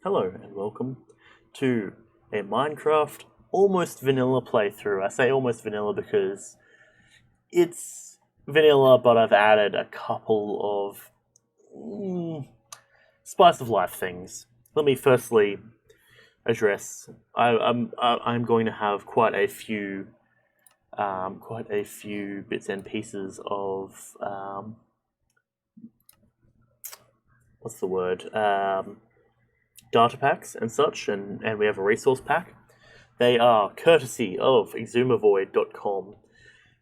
Hello and welcome to a Minecraft almost vanilla playthrough. I say almost vanilla because it's vanilla, but I've added a couple of spice of life things. Let me firstly address. I'm going to have quite a few bits and pieces of what's the word? Data packs and such, and we have a resource pack. They are courtesy of exumavoid.com,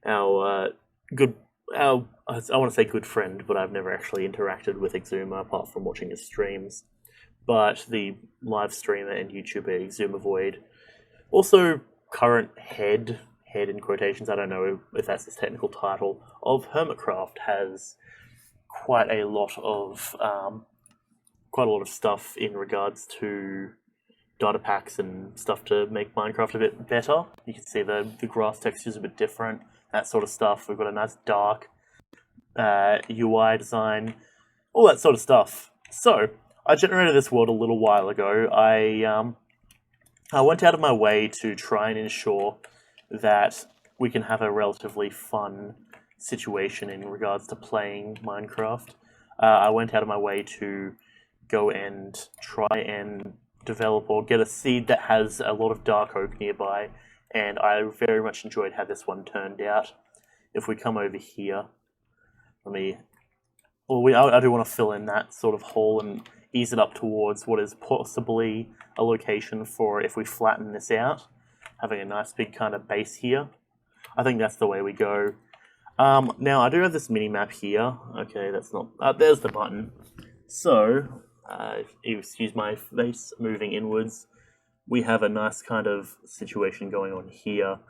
our I want to say good friend, but I've never actually interacted with Exuma apart from watching his streams. But the live streamer and YouTuber Exumavoid, also current head in quotations, I don't know if that's his technical title, of Hermitcraft, has quite a lot of stuff in regards to data packs and stuff to make Minecraft a bit better. You can see the grass texture is a bit different, that sort of stuff. We've got a nice dark UI design, all that sort of stuff. So, I generated this world a little while ago. I went out of my way to try and ensure that we can have a relatively fun situation in regards to playing Minecraft. I went out of my way to go and try and develop or get a seed that has a lot of dark oak nearby, and I very much enjoyed how this one turned out. If we come over here, I do want to fill in that sort of hole and ease it up towards what is possibly a location for if we flatten this out, having a nice big kind of base here. I think that's the way we go. Now, I do have this mini-map here. Okay, that's not... there's the button. So, excuse my face moving inwards. We have a nice kind of situation going on here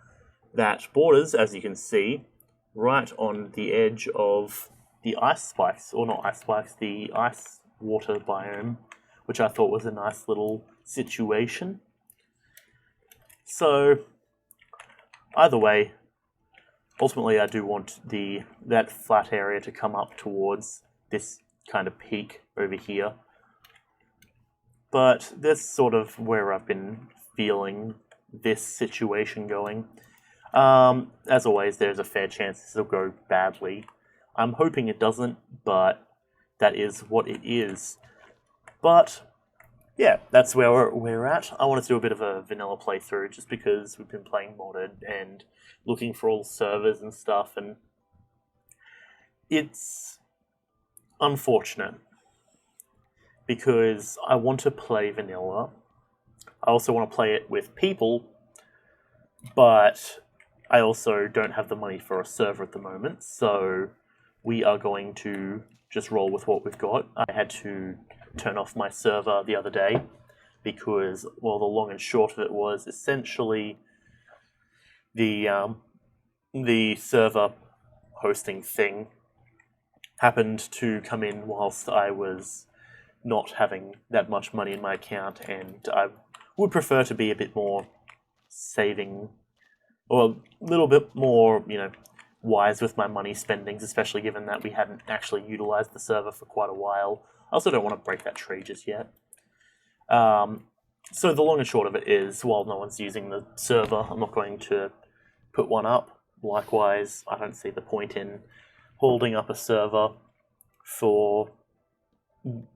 that borders, as you can see, right on the edge of the ice spikes, or not ice spikes, the ice water biome, which I thought was a nice little situation. So, either way, ultimately I do want that flat area to come up towards this kind of peak over here. But that's sort of where I've been feeling this situation going. As always, there's a fair chance this will go badly. I'm hoping it doesn't, but that is what it is. But yeah, that's where we're at. I wanted to do a bit of a vanilla playthrough just because we've been playing modded and looking for all servers and stuff, and it's unfortunate because I want to play vanilla. I also want to play it with people, but I also don't have the money for a server at the moment, so we are going to just roll with what we've got. I had to turn off my server the other day because, well, the long and short of it was essentially the server hosting thing happened to come in whilst I was not having that much money in my account, and I would prefer to be a bit more saving, or a little bit more, wise with my money spendings, especially given that we hadn't actually utilized the server for quite a while. I also don't want to break that tree just yet. So the long and short of it is, while no one's using the server, I'm not going to put one up. Likewise, I don't see the point in holding up a server for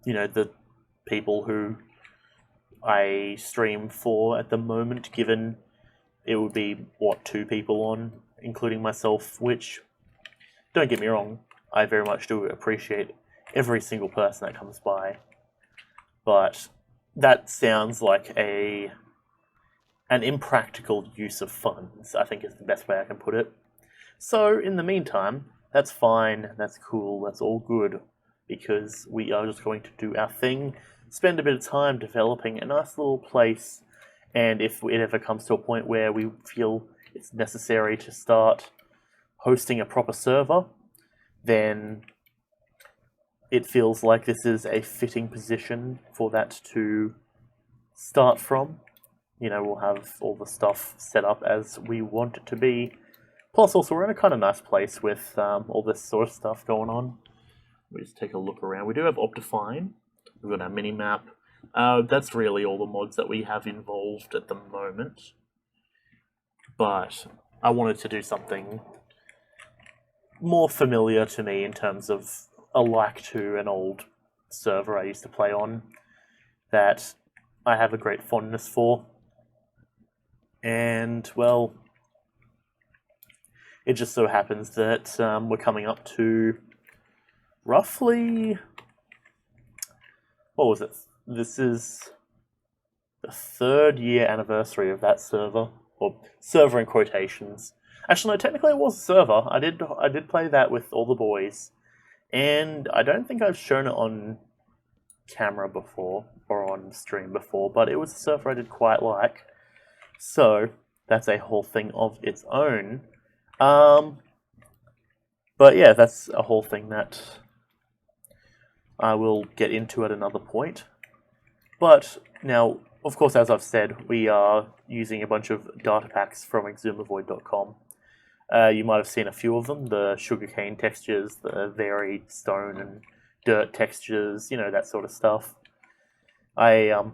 the people who I stream for at the moment, given it would be, 2 people on, including myself, which, don't get me wrong, I very much do appreciate every single person that comes by, but that sounds like an impractical use of funds, I think is the best way I can put it. So, in the meantime, that's fine, that's cool, that's all good, because we are just going to do our thing, spend a bit of time developing a nice little place, and if it ever comes to a point where we feel it's necessary to start hosting a proper server, then it feels like this is a fitting position for that to start from. We'll have all the stuff set up as we want it to be. Plus, also, we're in a kind of nice place with all this sort of stuff going on. We just take a look around. We do have Optifine. We've got our mini-map. That's really all the mods that we have involved at the moment. But I wanted to do something more familiar to me in terms of a like to an old server I used to play on that I have a great fondness for. And, well, it just so happens that we're coming up to roughly... What was it? This is the 3rd year anniversary of that server. Or server in quotations. Actually, no, technically it was a server. I did play that with all the boys. And I don't think I've shown it on camera before, or on stream before, but it was a server I did quite like. So, that's a whole thing of its own. But yeah, that's a whole thing that I will get into at another point. But now, of course, as I've said, we are using a bunch of data packs from exumavoid.com. You might have seen a few of them, the sugarcane textures, the varied stone and dirt textures, that sort of stuff. I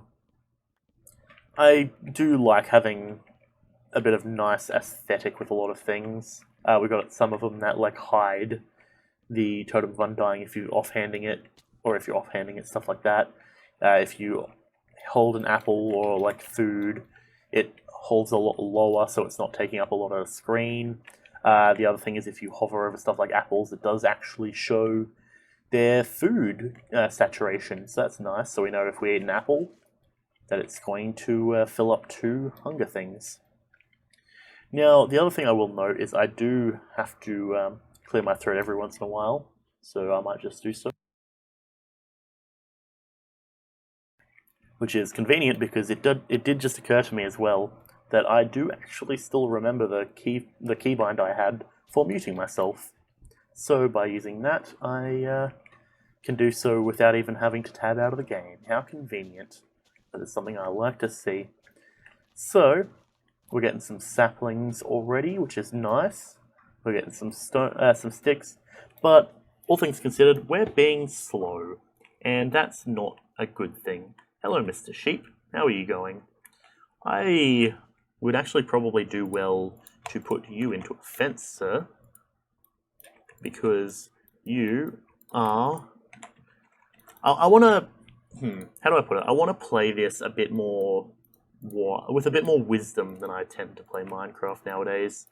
do like having a bit of nice aesthetic with a lot of things. We got some of them that hide the Totem of Undying if you're offhanding it, or if you're offhanding it, stuff like that. If you hold an apple or food, it holds a lot lower, so it's not taking up a lot of the screen. The other thing is if you hover over stuff like apples, it does actually show their food saturation, so that's nice. So we know if we eat an apple, that it's going to fill up 2 hunger things. Now, the other thing I will note is I do have to clear my throat every once in a while, so I might just do so. Which is convenient because it did just occur to me as well that I do actually still remember the keybind I had for muting myself. So by using that, I can do so without even having to tab out of the game. How convenient. That is something I like to see. So, we're getting some saplings already, which is nice. We're getting some sticks, but all things considered, we're being slow, and that's not a good thing. Hello, Mr. Sheep. How are you going? I would actually probably do well to put you into a fence, sir, because you are... I want to... how do I put it? I want to play this a bit more... with a bit more wisdom than I tend to play Minecraft nowadays.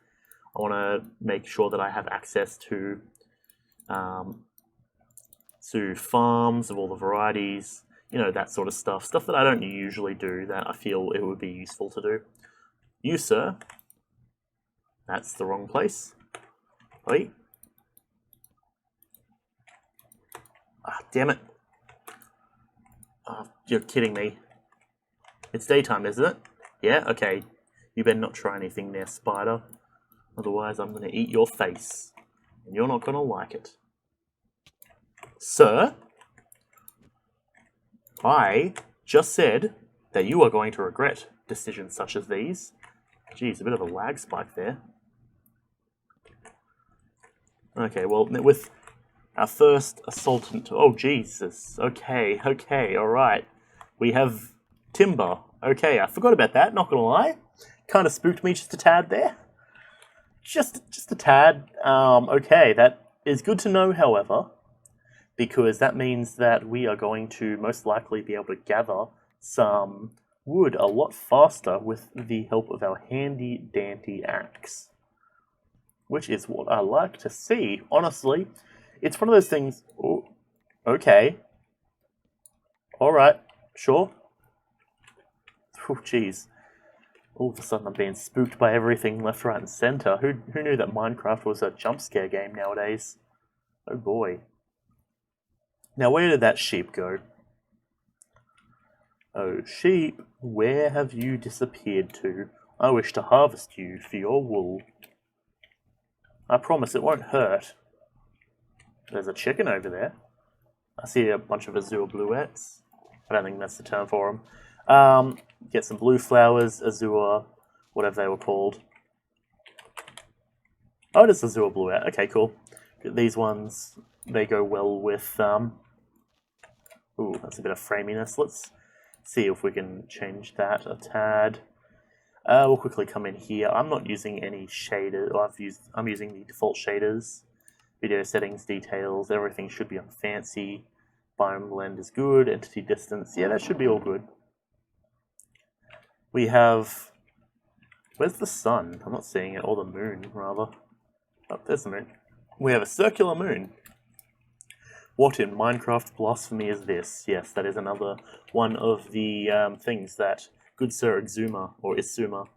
I want to make sure that I have access to farms of all the varieties, that sort of stuff. Stuff that I don't usually do that I feel it would be useful to do. You, sir, that's the wrong place. Oi. Ah, damn it. Oh, you're kidding me. It's daytime, isn't it? Yeah? Okay. You better not try anything there, spider. Otherwise, I'm going to eat your face. And you're not going to like it. Sir? I just said that you are going to regret decisions such as these. Geez, a bit of a lag spike there. Okay, well, with our first assaultant... Oh, Jesus. Okay, alright. We have timber. Okay, I forgot about that, not gonna lie. Kind of spooked me just a tad there. Just a tad. Okay, that is good to know, however, because that means that we are going to most likely be able to gather some wood a lot faster with the help of our handy-dandy axe. Which is what I like to see. Honestly, it's one of those things... Oh, okay. Alright, sure. Oh, jeez. All of a sudden I'm being spooked by everything left, right, and center. Who knew that Minecraft was a jump scare game nowadays? Oh boy. Now, where did that sheep go? Oh, sheep, where have you disappeared to? I wish to harvest you for your wool. I promise it won't hurt. There's a chicken over there. I see a bunch of azure bluettes. I don't think that's the term for them. Get some blue flowers, azure, whatever they were called. Oh, it is azure bluette. Okay, cool. These ones, they go well with... Ooh, that's a bit of framiness. Let's see if we can change that a tad. We'll quickly come in here. I'm not using any shader. I'm using the default shaders. Video settings, details, everything should be on fancy. Biome blend is good. Entity distance, yeah, that should be all good. We have... Where's the sun? I'm not seeing it. Or the moon, rather. Oh, there's the moon. We have a circular moon. What in Minecraft blasphemy is this? Yes, that is another one of the things that good Sir Exuma, or Isuma,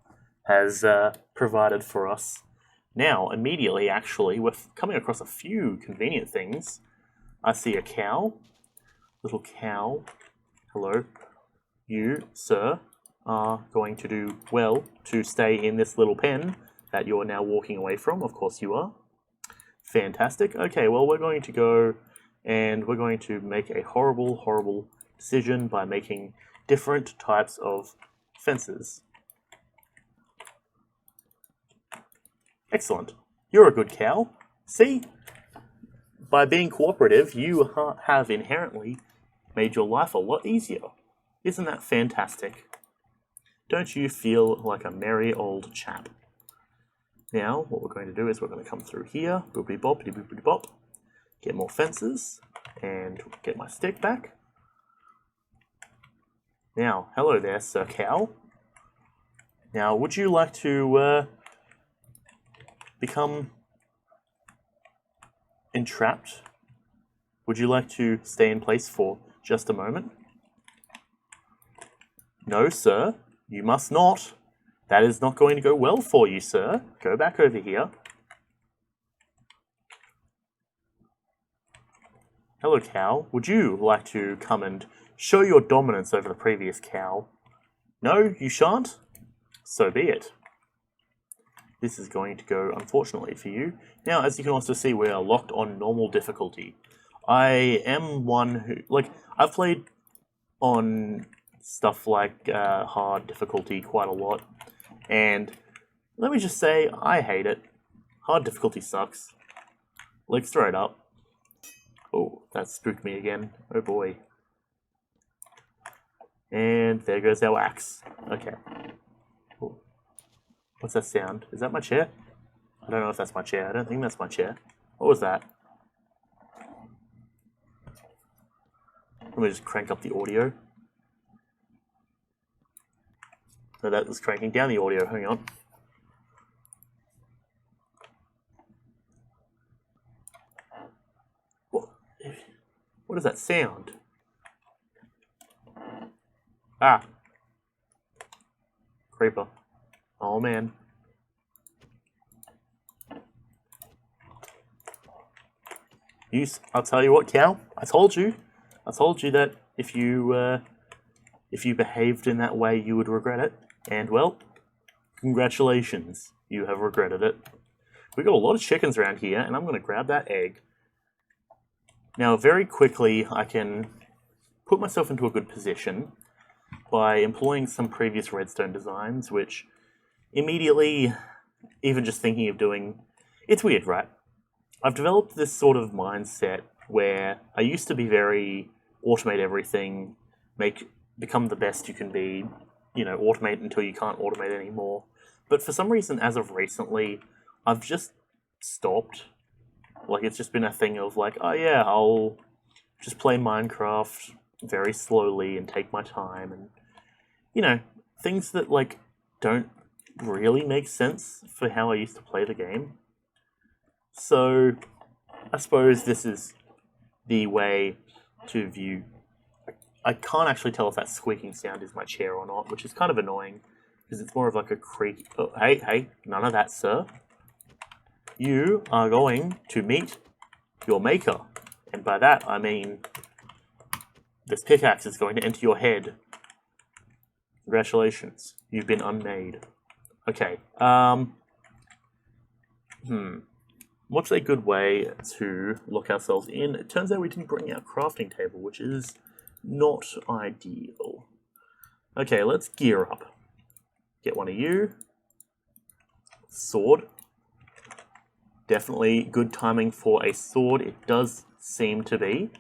has provided for us. Now, immediately, actually, we're coming across a few convenient things. I see a cow. Little cow. Hello. You, sir, are going to do well to stay in this little pen that you're now walking away from. Of course you are. Fantastic. Okay, well, we're going to go and we're going to make a horrible, horrible decision by making different types of fences. Excellent. You're a good cow. See? By being cooperative, you have inherently made your life a lot easier. Isn't that fantastic? Don't you feel like a merry old chap? Now, what we're going to do is we're going to come through here, boopity bop, boopity bop, get more fences, and get my stick back. Now, hello there, Sir Cow. Now, would you like to become entrapped? Would you like to stay in place for just a moment? No, sir, you must not. That is not going to go well for you, sir. Go back over here. Hello, cow. Would you like to come and show your dominance over the previous cow? No, you shan't? So be it. This is going to go, unfortunately, for you. Now, as you can also see, we are locked on normal difficulty. I am one who... I've played on stuff like hard difficulty quite a lot. And let me just say, I hate it. Hard difficulty sucks. Straight up. Oh, that spooked me again. Oh boy. And there goes our axe. Okay. Ooh. What's that sound? Is that my chair? I don't know if that's my chair. I don't think that's my chair. What was that? Let me just crank up the audio. So that was cranking down the audio. Hang on. What is that sound? Ah. Creeper. Oh man. I'll tell you what, cow. I told you that if you behaved in that way, you would regret it. And well, congratulations, you have regretted it. We've got a lot of chickens around here, and I'm going to grab that egg. Now, very quickly, I can put myself into a good position by employing some previous redstone designs, which immediately, even just thinking of doing... It's weird, right? I've developed this sort of mindset where I used to be very automate everything, become the best you can be, automate until you can't automate anymore. But for some reason, as of recently, I've just stopped. It's just been a thing of oh yeah, I'll just play Minecraft very slowly and take my time and, things that, don't really make sense for how I used to play the game. So, I suppose this is the way to view... I can't actually tell if that squeaking sound is my chair or not, which is kind of annoying, because it's more of a creak... Oh, hey, none of that, sir. You are going to meet your maker. And by that, I mean this pickaxe is going to enter your head. Congratulations, you've been unmade. Okay, what's a good way to lock ourselves in? It turns out we didn't bring our crafting table, which is not ideal. Okay, let's gear up. Get one of you. Sword. Definitely good timing for a sword. It does seem to be.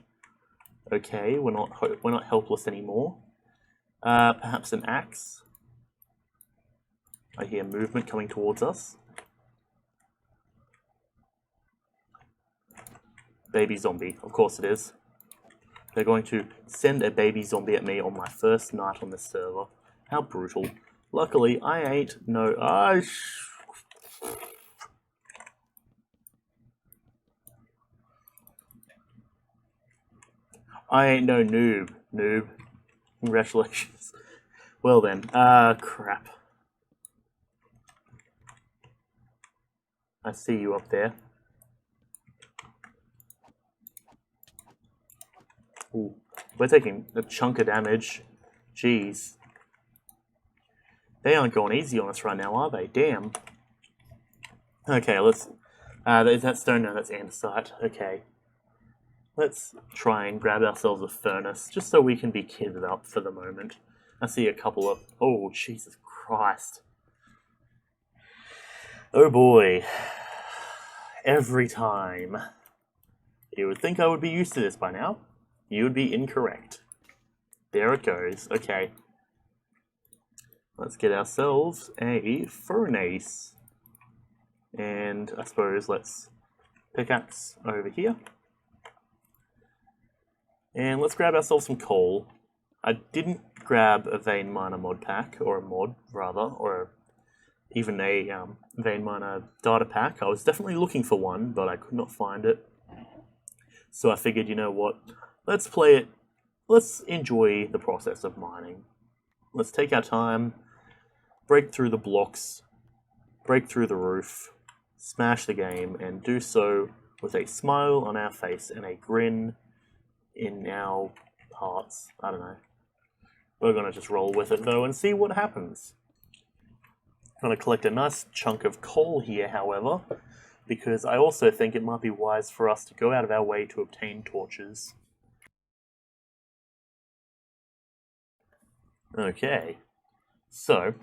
Okay, we're not helpless anymore. Perhaps an axe. I hear movement coming towards us. Baby zombie, of course it is. They're going to send a baby zombie at me on my first night on this server. How brutal. Luckily, I ain't no... I ain't no noob. Noob. Congratulations. Well then, crap. I see you up there. Ooh, we're taking a chunk of damage. Jeez. They aren't going easy on us right now, are they? Damn. Okay, let's... is that stone? No, that's andesite. Okay. Let's try and grab ourselves a furnace, just so we can be kitted up for the moment. I see a couple of... Oh, Jesus Christ. Oh boy. Every time. You would think I would be used to this by now. You would be incorrect. There it goes. Okay. Let's get ourselves a furnace. And I suppose let's pickaxe over here. And let's grab ourselves some coal. I didn't grab a vein miner mod pack, or a mod rather, or even a vein miner data pack. I was definitely looking for one, but I could not find it. So I figured, you know what, let's play it, let's enjoy the process of mining. Let's take our time, break through the blocks, break through the roof, smash the game, and do so with a smile on our face and a grin in our hearts. I don't know. We're going to just roll with it though and see what happens. I'm going to collect a nice chunk of coal here, however, because I also think it might be wise for us to go out of our way to obtain torches. Okay, so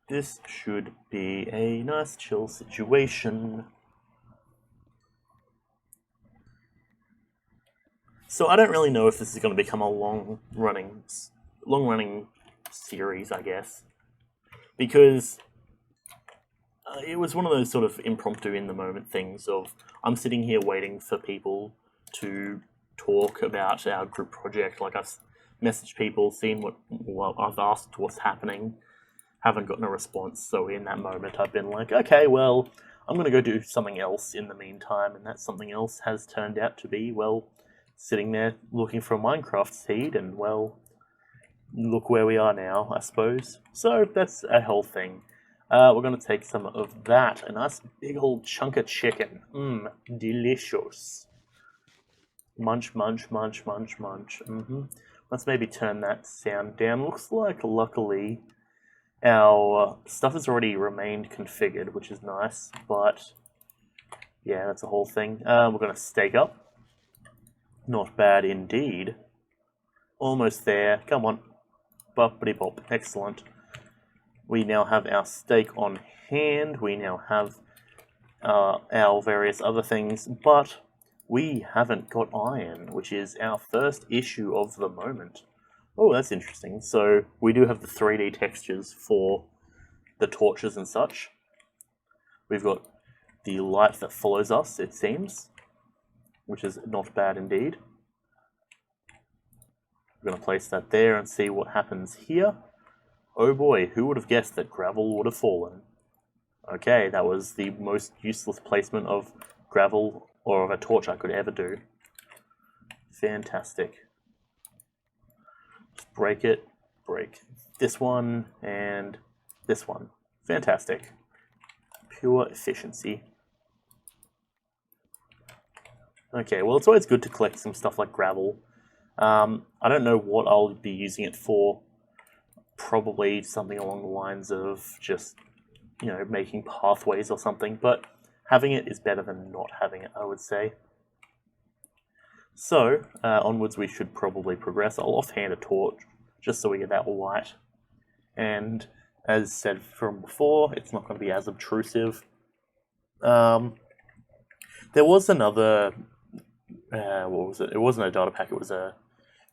this should be a nice chill situation. So I don't really know if this is going to become a long-running series, I guess, because it was one of those sort of impromptu in-the-moment things of I'm sitting here waiting for people to talk about our group project. Like, I've messaged people, seen what I've asked what's happening, haven't gotten a response, so in that moment I've been like, okay, well, I'm going to go do something else in the meantime, and that something else has turned out to be, well, sitting there looking for a Minecraft seed, and, well, look where we are now, I suppose. So that's a whole thing. We're going to take some of that, a nice big old chunk of chicken. Delicious. Munch, munch, munch, munch, munch. Let's maybe turn that sound down. Looks like, luckily, our stuff has already remained configured, which is nice, but yeah, that's a whole thing. We're going to stake up. Not bad indeed. Almost there. Come on. Boppity bop. Excellent. We now have our steak on hand. We now have our various other things, but we haven't got iron, which is our first issue of the moment. Oh, that's interesting. So we do have the 3D textures for the torches and such. We've got the light that follows us, it seems, which is not bad indeed. We're going to place that there and see what happens here. Oh boy, who would have guessed that gravel would have fallen? Okay, that was the most useless placement of gravel or of a torch I could ever do. Fantastic. Just break it, break this one, and this one. Fantastic. Pure efficiency. Okay, well, it's always good to collect some stuff like gravel. I don't know what I'll be using it for. Probably something along the lines of just, you know, making pathways or something, but having it is better than not having it, I would say. So, onwards we should probably progress. I'll offhand a torch, just so we get that light. And, as said from before, it's not going to be as obtrusive. There was another... what was it? It wasn't a data pack, it was a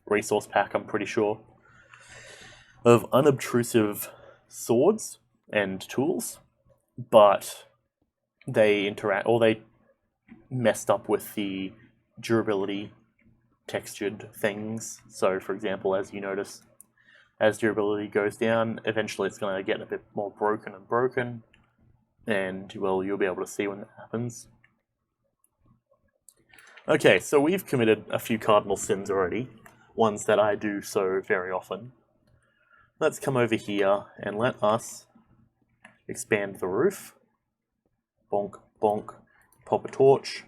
resource pack, I'm pretty sure. of unobtrusive swords and tools, but they messed up with the durability textured things. So, for example, as you notice, as durability goes down, eventually it's going to get a bit more broken, and, well, you'll be able to see when that happens. Okay, so we've committed a few cardinal sins already, ones that I do so very often. Let's come over here and let us expand the roof. Bonk, bonk, pop a torch.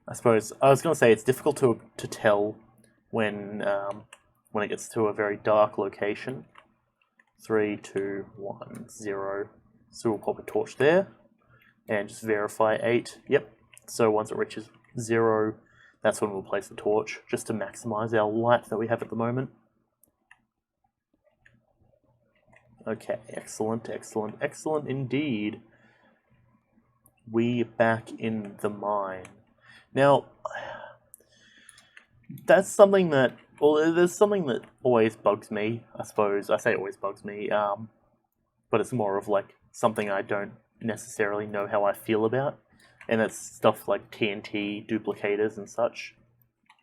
I suppose, I was going to say it's difficult to tell when it gets to a very dark location. 3, 2, 1, 0. So we'll pop a torch there and just verify 8. Yep. So once it reaches 0, that's when we'll place the torch, just to maximize our light that we have at the moment. Okay, excellent, excellent, excellent indeed. We back in the mine. Now, that's something that, well, there's something that always bugs me, I suppose. I say always bugs me, but it's more of like something I don't necessarily know how I feel about, and it's stuff like TNT duplicators and such.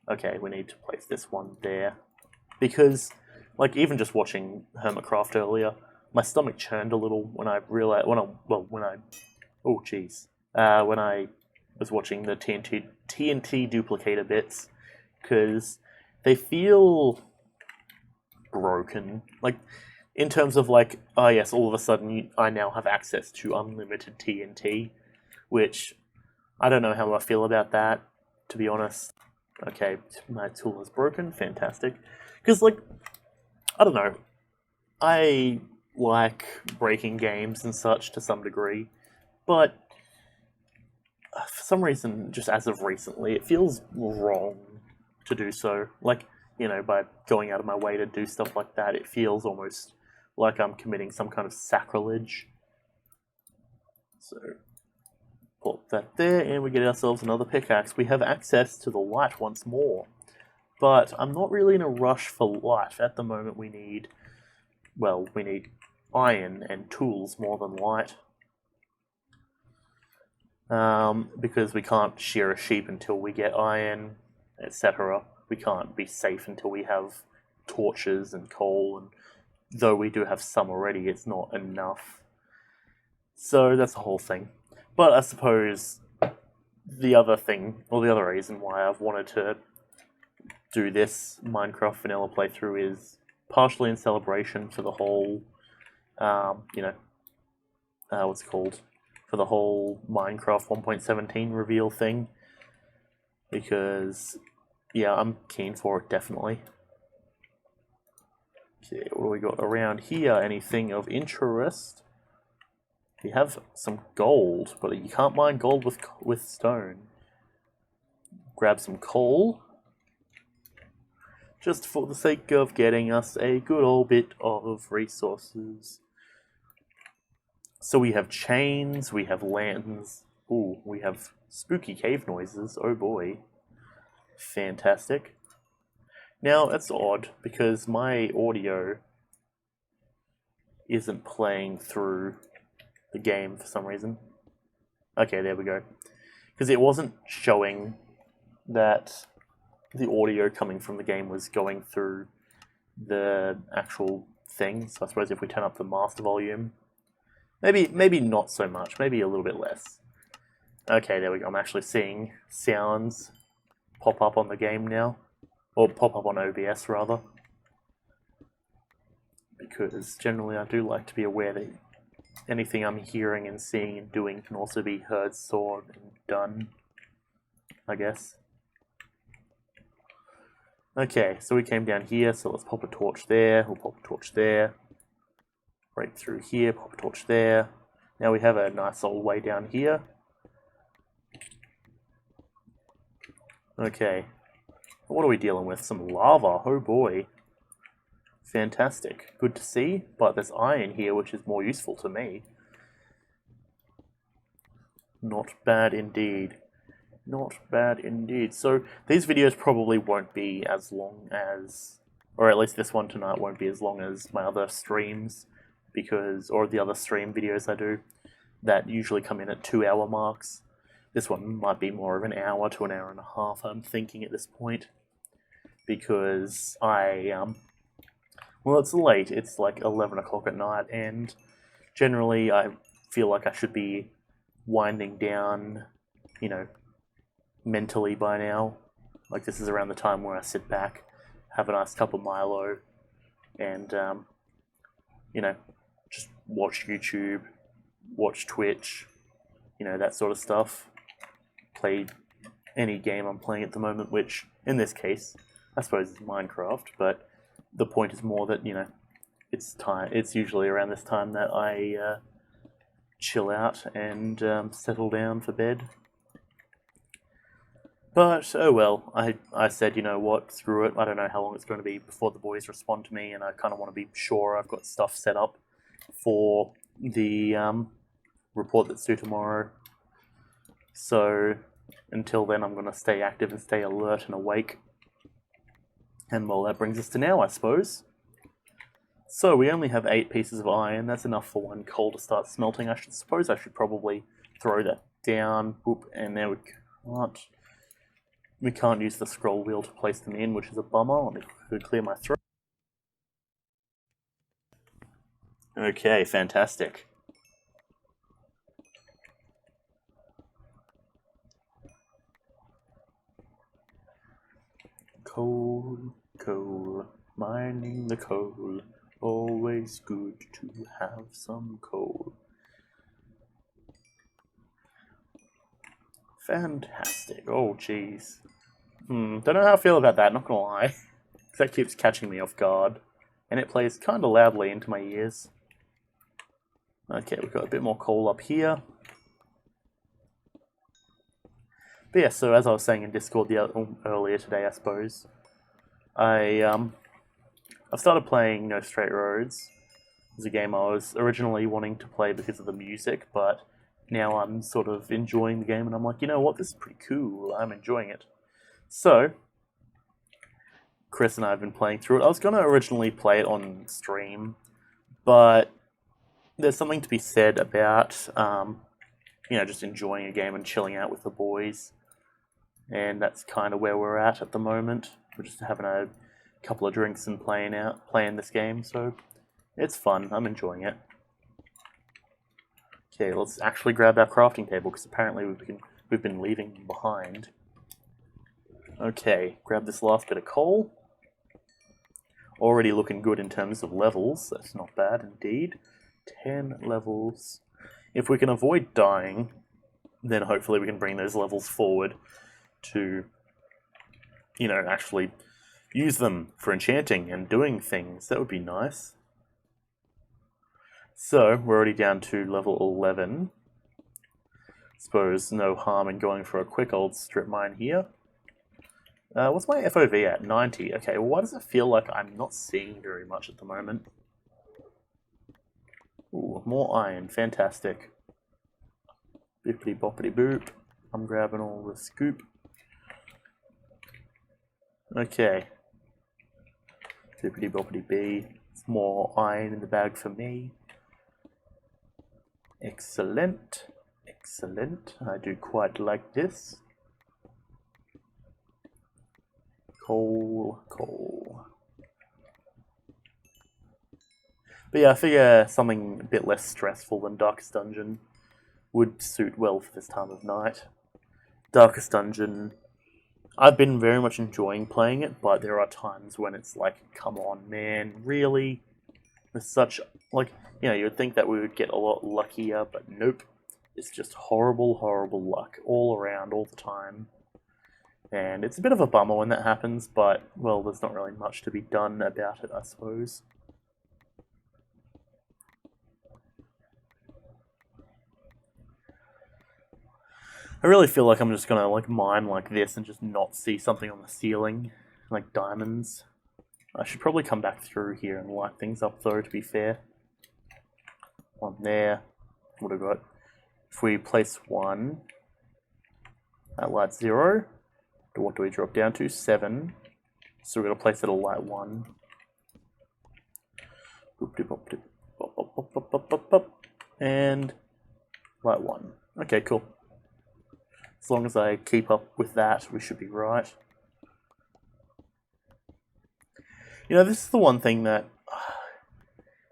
Okay, we need to place this one there, because, like, even just watching Hermitcraft earlier, my stomach churned a little when I realized, when I was watching the TNT duplicator bits, because they feel broken. Like, in terms of like, oh yes, all of a sudden I now have access to unlimited TNT, which I don't know how I feel about that, to be honest. Okay, my tool is broken, fantastic. Because, like, I don't know, I like breaking games and such to some degree, but for some reason, just as of recently, it feels wrong to do so. Like, you know, by going out of my way to do stuff like that, it feels almost like I'm committing some kind of sacrilege. So, put that there, and we get ourselves another pickaxe. We have access to the light once more, but I'm not really in a rush for light. At the moment, we need iron and tools more than light. Because we can't shear a sheep until we get iron, etc. We can't be safe until we have torches and coal, and though we do have some already, it's not enough. So that's the whole thing. But I suppose the other thing, or the other reason why I've wanted to do this Minecraft vanilla playthrough is partially in celebration for the whole, what's it called? For the whole Minecraft 1.17 reveal thing. Because, yeah, I'm keen for it, definitely. Okay, what do we got around here? Anything of interest? We have some gold, but you can't mine gold with stone. Grab some coal, just for the sake of getting us a good old bit of resources. So we have chains, we have lanterns, ooh, we have spooky cave noises, oh boy. Fantastic. Now, that's odd, because my audio isn't playing through the game for some reason. Okay, there we go. Because it wasn't showing that the audio coming from the game was going through the actual thing. So I suppose if we turn up the master volume, maybe not so much, maybe a little bit less. Okay, there we go. I'm actually seeing sounds pop up on the game now. Or pop up on OBS, rather. Because generally I do like to be aware that anything I'm hearing and seeing and doing can also be heard, saw, and done, I guess. Okay, so we came down here, so let's pop a torch there, we'll pop a torch there. Break through here, pop a torch there. Now we have a nice old way down here. Okay, what are we dealing with? Some lava, oh boy. Fantastic, good to see, but there's iron here, which is more useful to me. Not bad indeed. Not bad indeed. So these videos probably won't be as long as or at least this one tonight won't be as long as my other streams, or the other stream videos I do that usually come in at 2 hour marks. This one might be more of an hour to an hour and a half, I'm thinking at this point, because well, it's late, it's like 11 o'clock at night, and generally I feel like I should be winding down, mentally by now. Like, this is around the time where I sit back, have a nice cup of Milo, and, just watch YouTube, watch Twitch, that sort of stuff. Play any game I'm playing at the moment, which, in this case, I suppose is Minecraft, but the point is more that, it's usually around this time that I chill out and settle down for bed. But, oh well, I said, you know what, screw it, I don't know how long it's going to be before the boys respond to me, and I kind of want to be sure I've got stuff set up for the report that's due tomorrow. So, until then, I'm going to stay active and stay alert and awake. And, well, that brings us to now, I suppose. So, we only have 8 pieces of iron, that's enough for 1 coal to start smelting. I should probably throw that down, whoop, and there we can't use the scroll wheel to place them in, which is a bummer. Let me clear my throat. Okay, fantastic. Coal, mining the coal. Always good to have some coal. Fantastic. Oh, jeez. Don't know how I feel about that, not gonna lie. That keeps catching me off guard. And it plays kind of loudly into my ears. Okay, we've got a bit more coal up here. But yeah, so as I was saying in Discord earlier today, I suppose, I've started playing No Straight Roads. It's a game I was originally wanting to play because of the music, but now I'm sort of enjoying the game, and I'm like, you know what, this is pretty cool, I'm enjoying it. So, Chris and I have been playing through it. I was going to originally play it on stream, but there's something to be said about, just enjoying a game and chilling out with the boys. And that's kind of where we're at the moment. We're just having a couple of drinks and playing this game, so it's fun. I'm enjoying it. Okay, let's actually grab our crafting table, because apparently we've been leaving them behind. Okay, grab this last bit of coal. Already looking good in terms of levels. That's not bad indeed. 10 levels. If we can avoid dying, then hopefully we can bring those levels forward to, actually use them for enchanting and doing things. That would be nice. So, we're already down to level 11. Suppose no harm in going for a quick old strip mine here. What's my FOV at? 90. Okay, well, why does it feel like I'm not seeing very much at the moment? Ooh, more iron. Fantastic. Bippity boppity boop. I'm grabbing all the scoop. Okay. Bippity boppity bee. It's more iron in the bag for me. Excellent. Excellent. I do quite like this. Coal. But yeah, I figure something a bit less stressful than Darkest Dungeon would suit well for this time of night. Darkest Dungeon, I've been very much enjoying playing it, but there are times when it's like, come on, man, really? With such, you would think that we would get a lot luckier, but nope. It's just horrible, horrible luck all around, all the time. And it's a bit of a bummer when that happens, but, well, there's not really much to be done about it, I suppose. I really feel like I'm just gonna, mine like this and just not see something on the ceiling, like diamonds. I should probably come back through here and light things up, though, to be fair. One there. What have we got? If we place 1, that lights 0. What do we drop down to? 7. So we're going to place it at light 1. And light 1. Okay, cool. As long as I keep up with that, we should be right. You know, this is the one thing that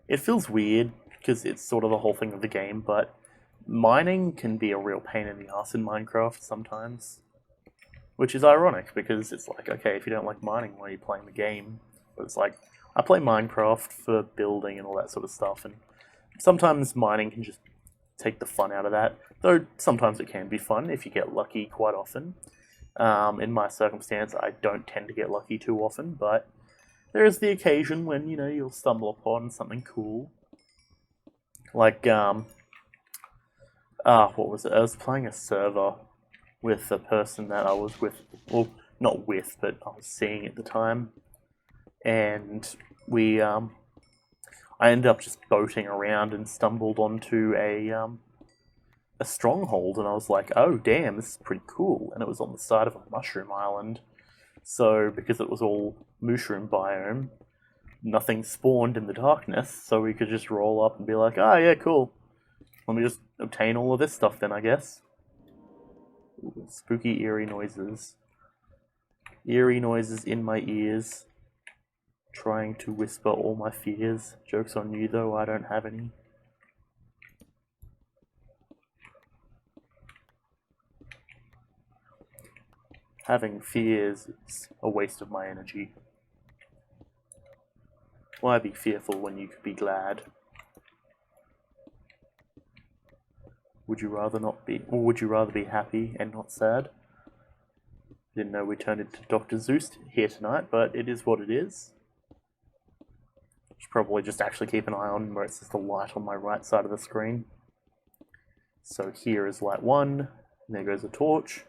it feels weird because it's sort of the whole thing of the game, but mining can be a real pain in the ass in Minecraft sometimes. Which is ironic because it's like, okay, if you don't like mining, why are you playing the game? But it's like, I play Minecraft for building and all that sort of stuff, and sometimes mining can just take the fun out of that. Though sometimes it can be fun if you get lucky quite often. In my circumstance, I don't tend to get lucky too often, but there is the occasion when, you know, you'll stumble upon something cool. Like, what was it? I was playing a server with a person that I was with, well, not with, but I was seeing at the time, and I ended up just boating around and stumbled onto a stronghold, and I was like, oh damn, this is pretty cool, and it was on the side of a mushroom island, so because it was all mushroom biome, nothing spawned in the darkness, so we could just roll up and be like, ah, yeah, cool, let me just obtain all of this stuff then, I guess. Ooh, spooky, eerie noises. Eerie noises in my ears. Trying to whisper all my fears. Joke's on you, though, I don't have any. Having fears is a waste of my energy. Why be fearful when you could be glad? Would you rather not be, or would you rather be happy and not sad? Didn't know we turned into Dr. Zeus here tonight, but it is what it is. Should probably just actually keep an eye on where it says the light on my right side of the screen. So here is light 1, and there goes a torch.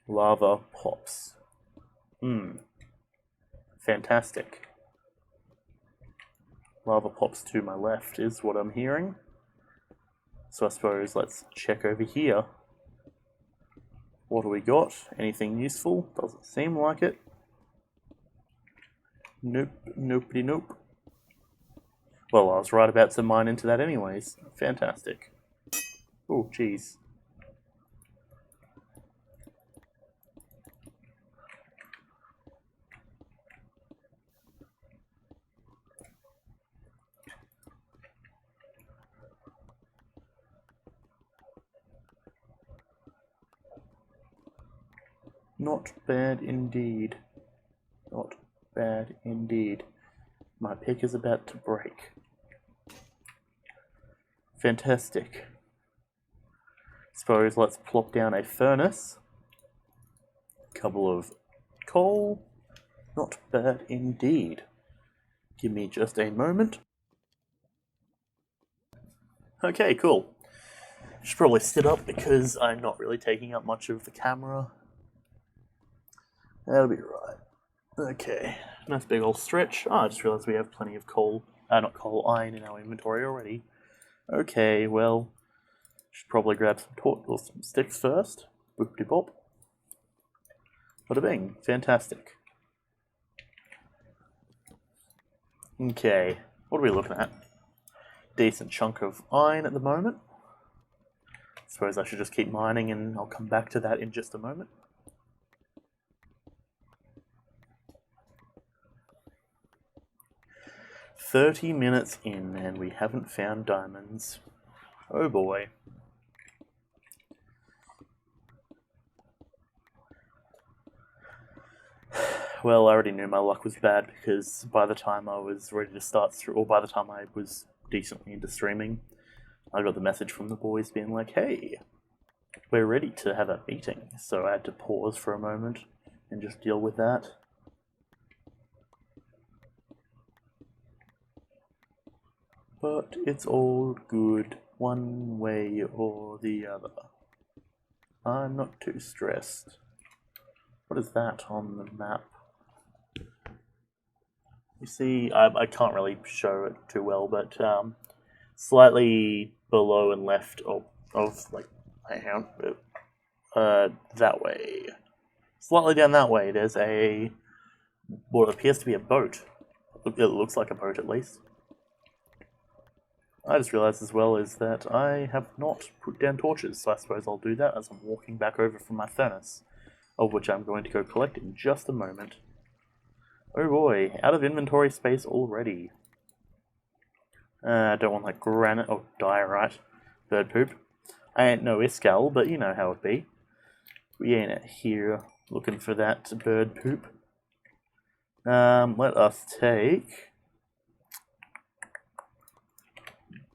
Lava pops. Fantastic. Lava pops to my left is what I'm hearing. So I suppose let's check over here. What do we got? Anything useful? Doesn't seem like it. Nope, nopey nope. Well, I was right about to mine into that anyways. Fantastic. Oh, jeez. Not bad indeed. Not bad indeed. My pick is about to break. Fantastic. Suppose let's plop down a furnace. Couple of coal. Not bad indeed. Give me just a moment. Okay, cool. Should probably sit up because I'm not really taking up much of the camera. That'll be right. Okay, nice big old stretch. Oh, I just realised we have plenty of iron in our inventory already. Okay, well, should probably grab some sticks first. Boop-de-bop. Bada bing. Fantastic. Okay, what are we looking at? Decent chunk of iron at the moment. Suppose I should just keep mining and I'll come back to that in just a moment. "30 minutes in and we haven't found diamonds. Oh boy." Well, I already knew my luck was bad because by the time I was ready to start or by the time I was decently into streaming, I got the message from the boys being like, hey, we're ready to have a meeting. So I had to pause for a moment and just deal with that. But it's all good one way or the other. I'm not too stressed. What is that on the map? You see, I can't really show it too well, but slightly below and left of like, hang on, that way. Slightly down that way, there's what appears to be a boat. It looks like a boat, at least. I just realised as well is that I have not put down torches, so I suppose I'll do that as I'm walking back over from my furnace, of which I'm going to go collect in just a moment. Oh boy, out of inventory space already. I don't want that granite, oh, diorite, bird poop. I ain't no Iskall, but you know how it be. We ain't out here looking for that bird poop. Let us take...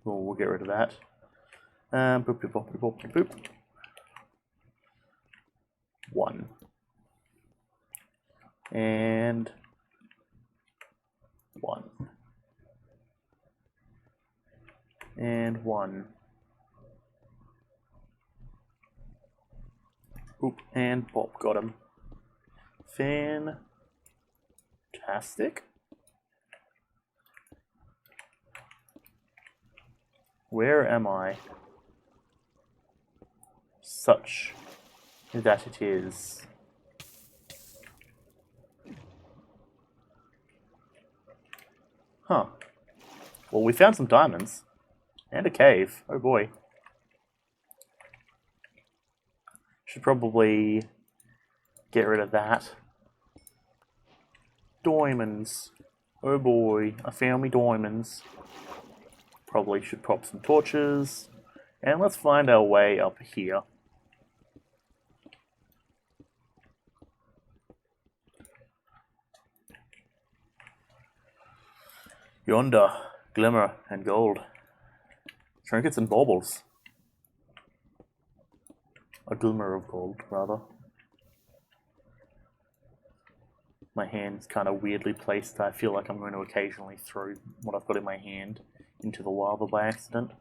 Oh, we'll get rid of that. Boop, boop, boop, boop, boop, boop. 1. And 1. And 1. Oop, and pop, got him. Fantastic. Where am I? Such that it is. Huh. Well, we found some diamonds. And a cave. Oh boy. Should probably get rid of that. Diamonds. Oh boy, I found me diamonds. Probably should pop some torches. And let's find our way up here. Yonder, glimmer and gold. Trinkets and baubles. A glimmer of gold, rather. My hand's kind of weirdly placed. I feel like I'm going to occasionally throw what I've got in my hand into the lava by accident.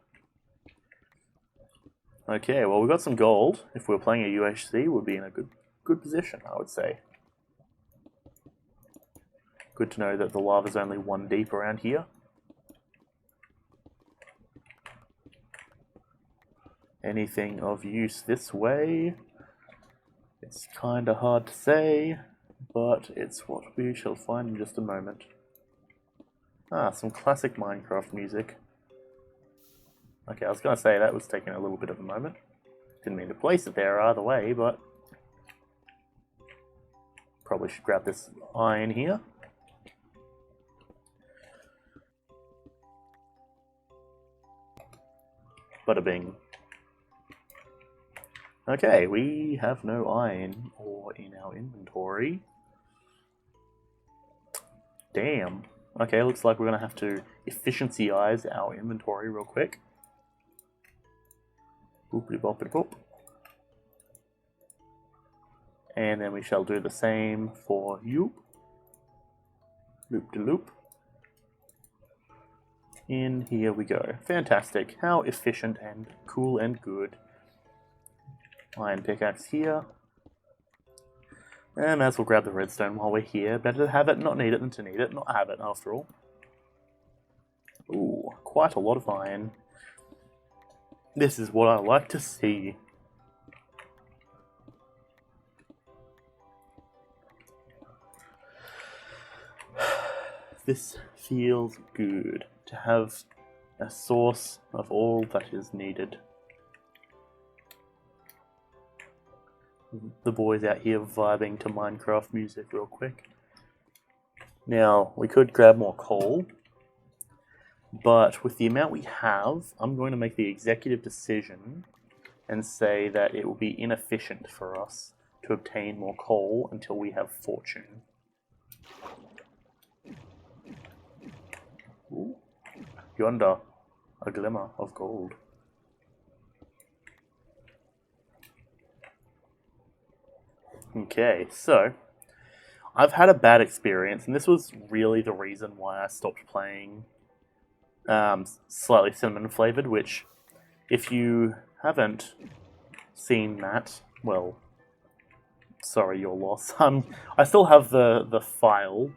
Okay, well, we've got some gold. If we were playing a UHC, we'd be in a good position, I would say. Good to know that the lava's only 1 deep around here. Anything of use this way? It's kinda hard to say, but it's what we shall find in just a moment. Ah, some classic Minecraft music. Okay, I was gonna say that was taking a little bit of a moment. Didn't mean to place it there either way, but... Probably should grab this iron here. Bada bing. Okay, we have no iron ore in our inventory. Damn. Okay, looks like we're going to have to efficiency-ize our inventory real quick. Boopity-boppity-boop. And then we shall do the same for you. Loop-de-loop. In here we go. Fantastic. How efficient and cool and good. Iron pickaxe here. And may as well grab the redstone while we're here. Better to have it, not need it, than to need it, not have it, after all. Ooh, quite a lot of iron. This is what I like to see. This feels good, to have a source of all that is needed. The boys out here vibing to Minecraft music real quick. Now, we could grab more coal, but with the amount we have, I'm going to make the executive decision and say that it will be inefficient for us to obtain more coal until we have fortune. Ooh. Yonder, a glimmer of gold. Okay, so I've had a bad experience, and this was really the reason why I stopped playing slightly cinnamon flavored, which, if you haven't seen that, well, sorry, your loss. I still have the file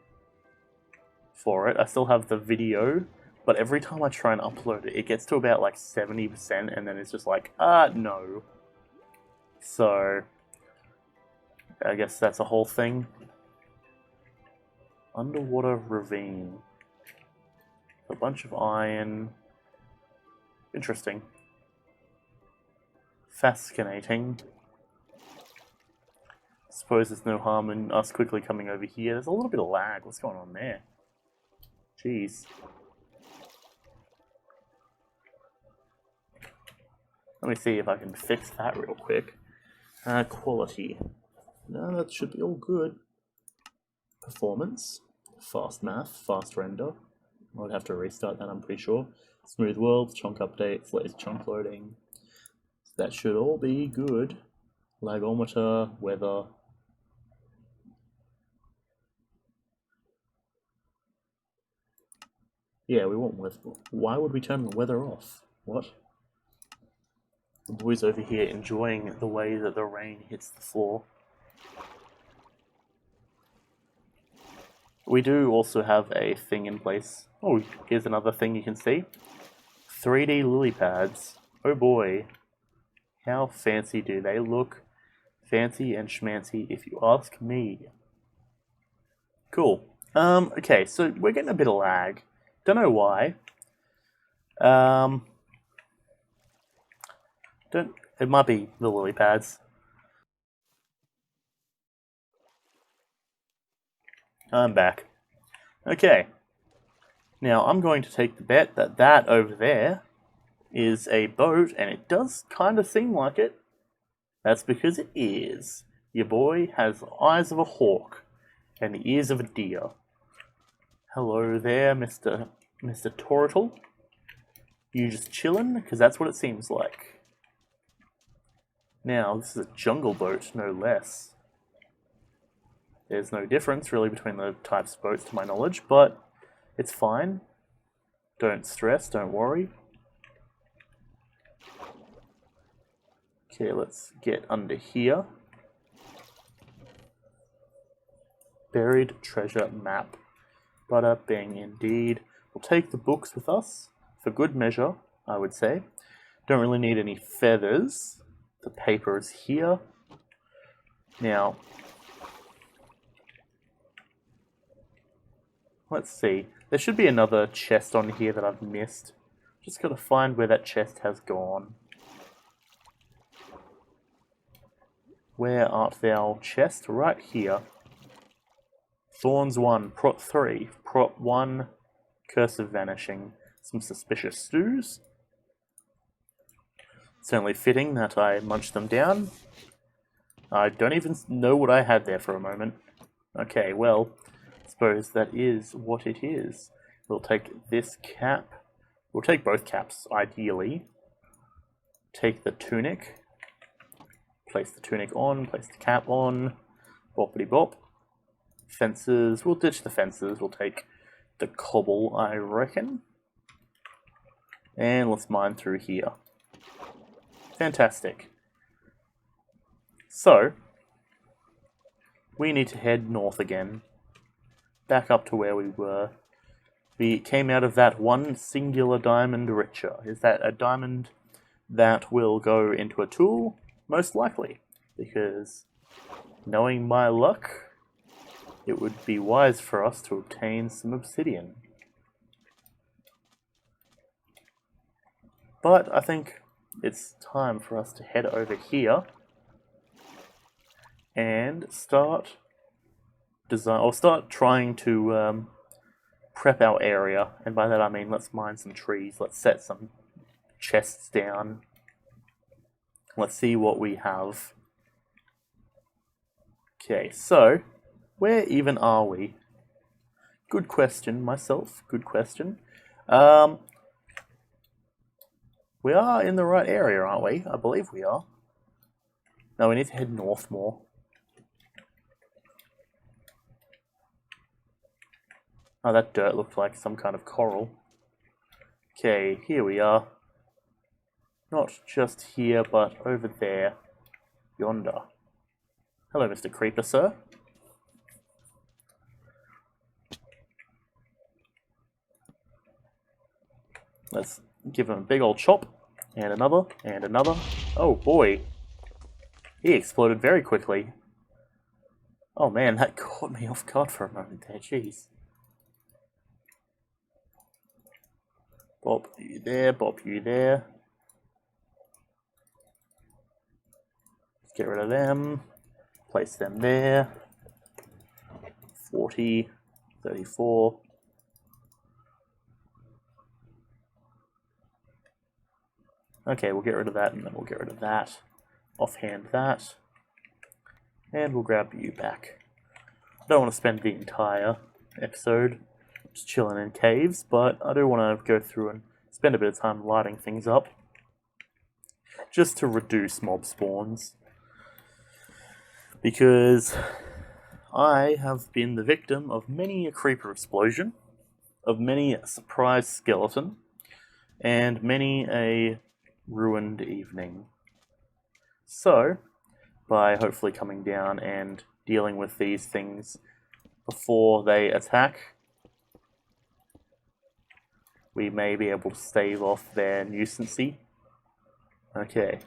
for it. I still have the video, but every time I try and upload it, it gets to about like 70%, and then it's just like, no. So I guess that's a whole thing. Underwater ravine. A bunch of iron. Interesting. Fascinating. Suppose there's no harm in us quickly coming over here. There's a little bit of lag. What's going on there? Jeez. Let me see if I can fix that real quick. Quality. No, that should be all good. Performance. Fast math. Fast render. I'd have to restart that, I'm pretty sure. Smooth world. Chunk updates. Latest chunk loading. That should all be good. Lagometer. Weather. Yeah, we want weather. Why would we turn the weather off? What? The boys over here enjoying the way that the rain hits the floor. We do also have a thing in place. Oh, here's another thing you can see. 3D lily pads. Oh boy. How fancy do they look? Fancy and schmancy, if you ask me. Cool. Okay, so we're getting a bit of lag. Don't know why. It might be the lily pads. I'm back. Okay. Now I'm going to take the bet that that over there is a boat, and it does kind of seem like it. That's because it is. Your boy has the eyes of a hawk and the ears of a deer. Hello there, Mr. Turtle. You just chillin'? Because that's what it seems like. Now, this is a jungle boat, no less. There's no difference, really, between the types of boats, to my knowledge, but it's fine. Don't stress, don't worry. Okay, let's get under here. Buried treasure map. Bada bing, indeed. We'll take the books with us, for good measure, I would say. Don't really need any feathers. The paper is here. Now, let's see. There should be another chest on here that I've missed. Just gotta find where that chest has gone. Where art thou, chest? Right here. Thorns 1, Prot 3, Prot 1, Curse of Vanishing. Some suspicious stews. Certainly fitting that I munch them down. I don't even know what I had there for a moment. Okay, well, I suppose that is what it is. We'll take this cap. We'll take both caps, ideally. Take the tunic. Place the tunic on, place the cap on. Boppity bop. Fences. We'll ditch the fences. We'll take the cobble, I reckon. And let's mine through here. Fantastic. So, we need to head north again. Back up to where we were. We came out of that one singular diamond richer. Is that a diamond that will go into a tool? Most likely. Because, knowing my luck, it would be wise for us to obtain some obsidian. But I think it's time for us to head over here and start trying to prep our area. And by that I mean let's mine some trees, let's set some chests down. Let's see what we have. Okay, so where even are we? Good question, myself. Good question. We are in the right area, aren't we? I believe we are. No, we need to head north more. Oh, that dirt looked like some kind of coral. Okay, here we are. Not just here, but over there. Yonder. Hello, Mr. Creeper, sir. Let's give him a big old chop. And another, and another. Oh boy. He exploded very quickly. Oh man, that caught me off guard for a moment there, jeez. Bop you there, bop you there. Let's get rid of them. Place them there. 40, 34. Okay, we'll get rid of that, and then we'll get rid of that. Offhand that. And we'll grab you back. I don't want to spend the entire episode just chilling in caves, but I do want to go through and spend a bit of time lighting things up. Just to reduce mob spawns. Because I have been the victim of many a creeper explosion, of many a surprise skeleton, and many a ruined evening. So, by hopefully coming down and dealing with these things before they attack, we may be able to stave off their nuisancy. Okay.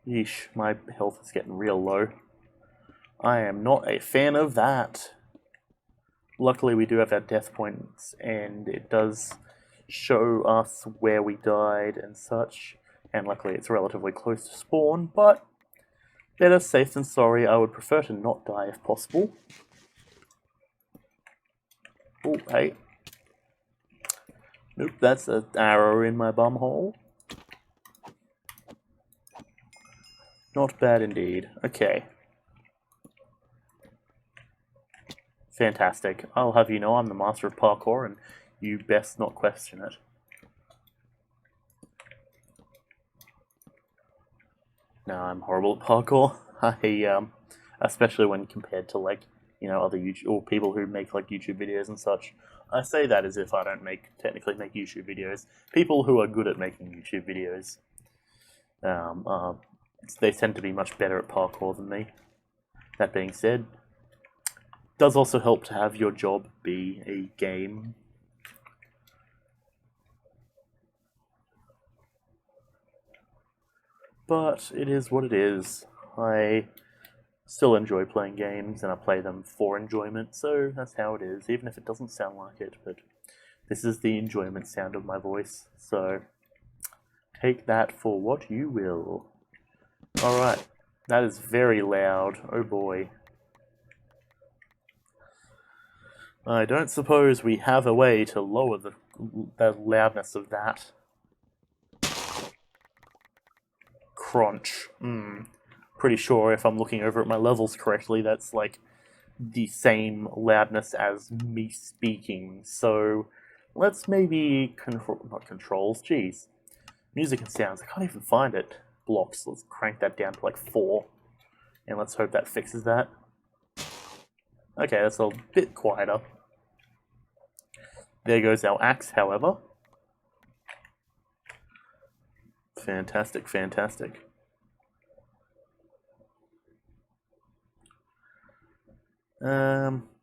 Yeesh, my health is getting real low. I am not a fan of that. Luckily we do have our death points, and it does show us where we died and such, and luckily it's relatively close to spawn, but better safe than sorry. I would prefer to not die if possible. Oh, hey. Nope, that's an arrow in my bum hole. Not bad indeed. Okay. Fantastic. I'll have you know I'm the master of parkour, and you best not question it. No, I'm horrible at parkour. Especially when compared to, like, you know, other YouTube or people who make like YouTube videos and such. I say that as if I don't technically make YouTube videos. People who are good at making YouTube videos, they tend to be much better at parkour than me. That being said, it does also help to have your job be a game. But it is what it is. I still enjoy playing games, and I play them for enjoyment, so that's how it is, even if it doesn't sound like it, but this is the enjoyment sound of my voice, so take that for what you will. Alright, that is very loud, oh boy. I don't suppose we have a way to lower the loudness of that. Crunch. Pretty sure if I'm looking over at my levels correctly, that's like the same loudness as me speaking. So let's maybe not controls, jeez. Music and sounds, I can't even find it. Blocks, let's crank that down to like 4. And let's hope that fixes that. Okay, that's a bit quieter. There goes our axe, however. Fantastic, fantastic.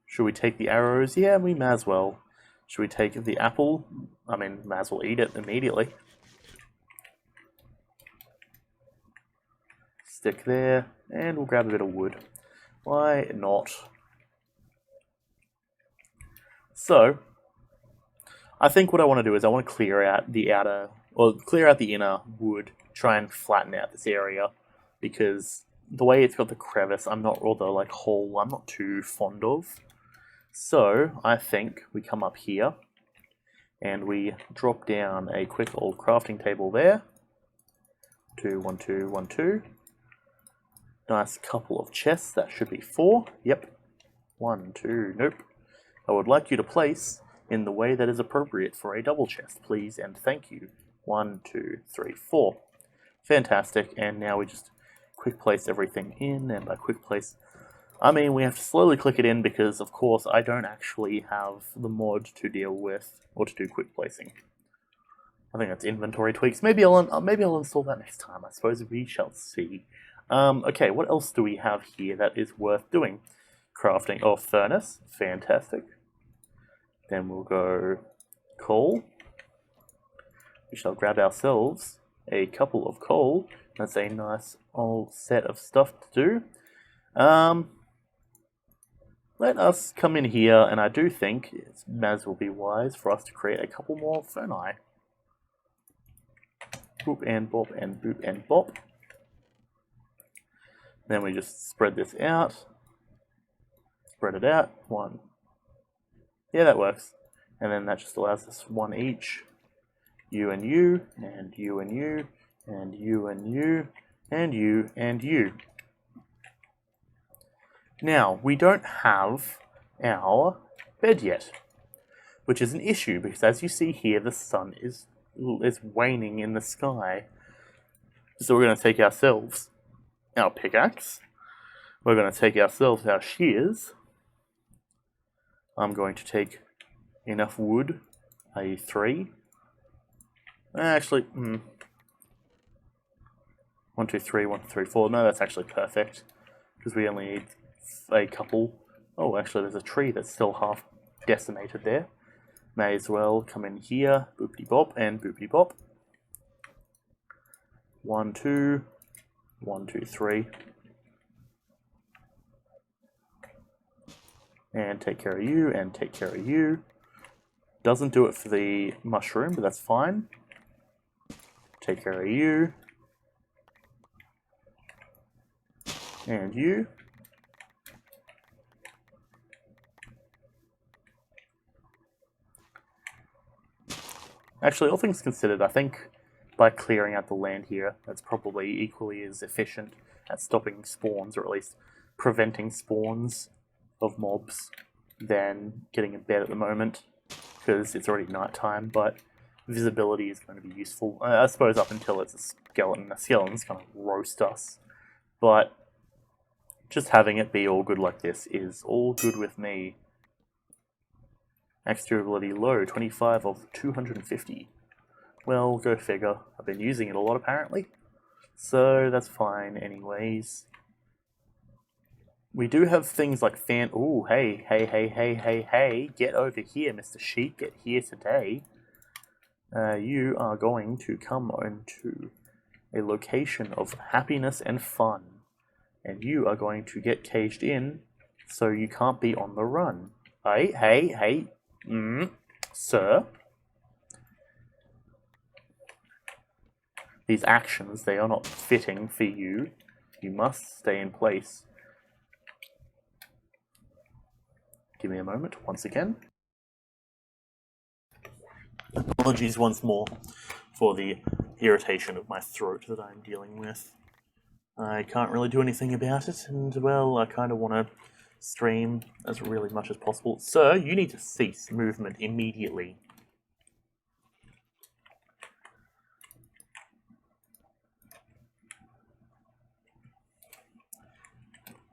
Should we take the arrows? Yeah, we may as well. Should we take the apple? I mean, may as well eat it immediately. Stick there, and we'll grab a bit of wood. Why not? So, I think what I want to do is I want to clear out the outer, or clear out the inner wood, try and flatten out this area, because the way it's got the crevice, or the like hole, I'm not too fond of. So I think we come up here and we drop down a quick old crafting table there. 2, 1, 2, 1, 2. Nice couple of chests, that should be 4. Yep. 1, 2, nope. I would like you to place in the way that is appropriate for a double chest, please, and thank you. 1, 2, 3, 4. Fantastic, and now we just quick place everything in, and by quick place, I mean we have to slowly click it in because, of course, I don't actually have the mod to deal with, or to do quick placing. I think that's inventory tweaks. Maybe I'll install that next time, I suppose we shall see. Okay, what else do we have here that is worth doing? Crafting, furnace, fantastic. Then we'll go coal. We shall grab ourselves a couple of coal. That's a nice old set of stuff to do. Let us come in here, and I do think it may as well be wise for us to create a couple more ferni. Boop and bop and boop and bop. Then we just spread this out. Spread it out. One. Yeah, that works. And then that just allows us one each. You and you, and you and you, and you and you, and you and you. Now, we don't have our bed yet, which is an issue because as you see here, the sun is waning in the sky. So we're going to take ourselves our pickaxe. We're going to take ourselves our shears. I'm going to take enough wood, a 3. Actually, 1, 2, 3, 1, 2, 3, 4. No, that's actually perfect because we only need a couple. Oh, actually, there's a tree that's still half decimated there. May as well come in here, boopity bop and boopity bop. 1, 2, 1, 2, 3. And take care of you, and take care of you. Doesn't do it for the mushroom, but that's fine. Take care of you. And you. Actually, all things considered, I think by clearing out the land here, that's probably equally as efficient at stopping spawns, or at least preventing spawns of mobs, than getting in bed at the moment, because it's already nighttime, but visibility is going to be useful. I suppose up until it's a skeleton. The skeletons kind of roast us, but just having it be all good like this is all good with me. Max durability low, 25 of 250. Well, go figure. I've been using it a lot apparently, so that's fine anyways. We do have things like fan... Ooh, hey, get over here, Mr. Sheep, get here today. You are going to come into a location of happiness and fun, and you are going to get caged in so you can't be on the run. Hey, sir. These actions, they are not fitting for you. You must stay in place. Give me a moment, once again. Apologies once more for the irritation of my throat that I'm dealing with. I can't really do anything about it, and, well, I kind of want to stream as really much as possible. Sir, you need to cease movement immediately.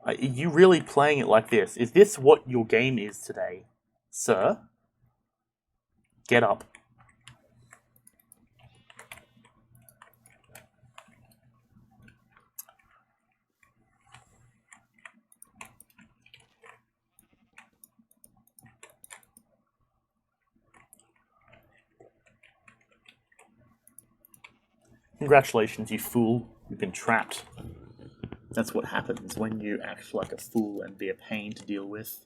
Are you really playing it like this? Is this what your game is today, sir? Get up. Congratulations, you fool. You've been trapped. That's what happens when you act like a fool and be a pain to deal with.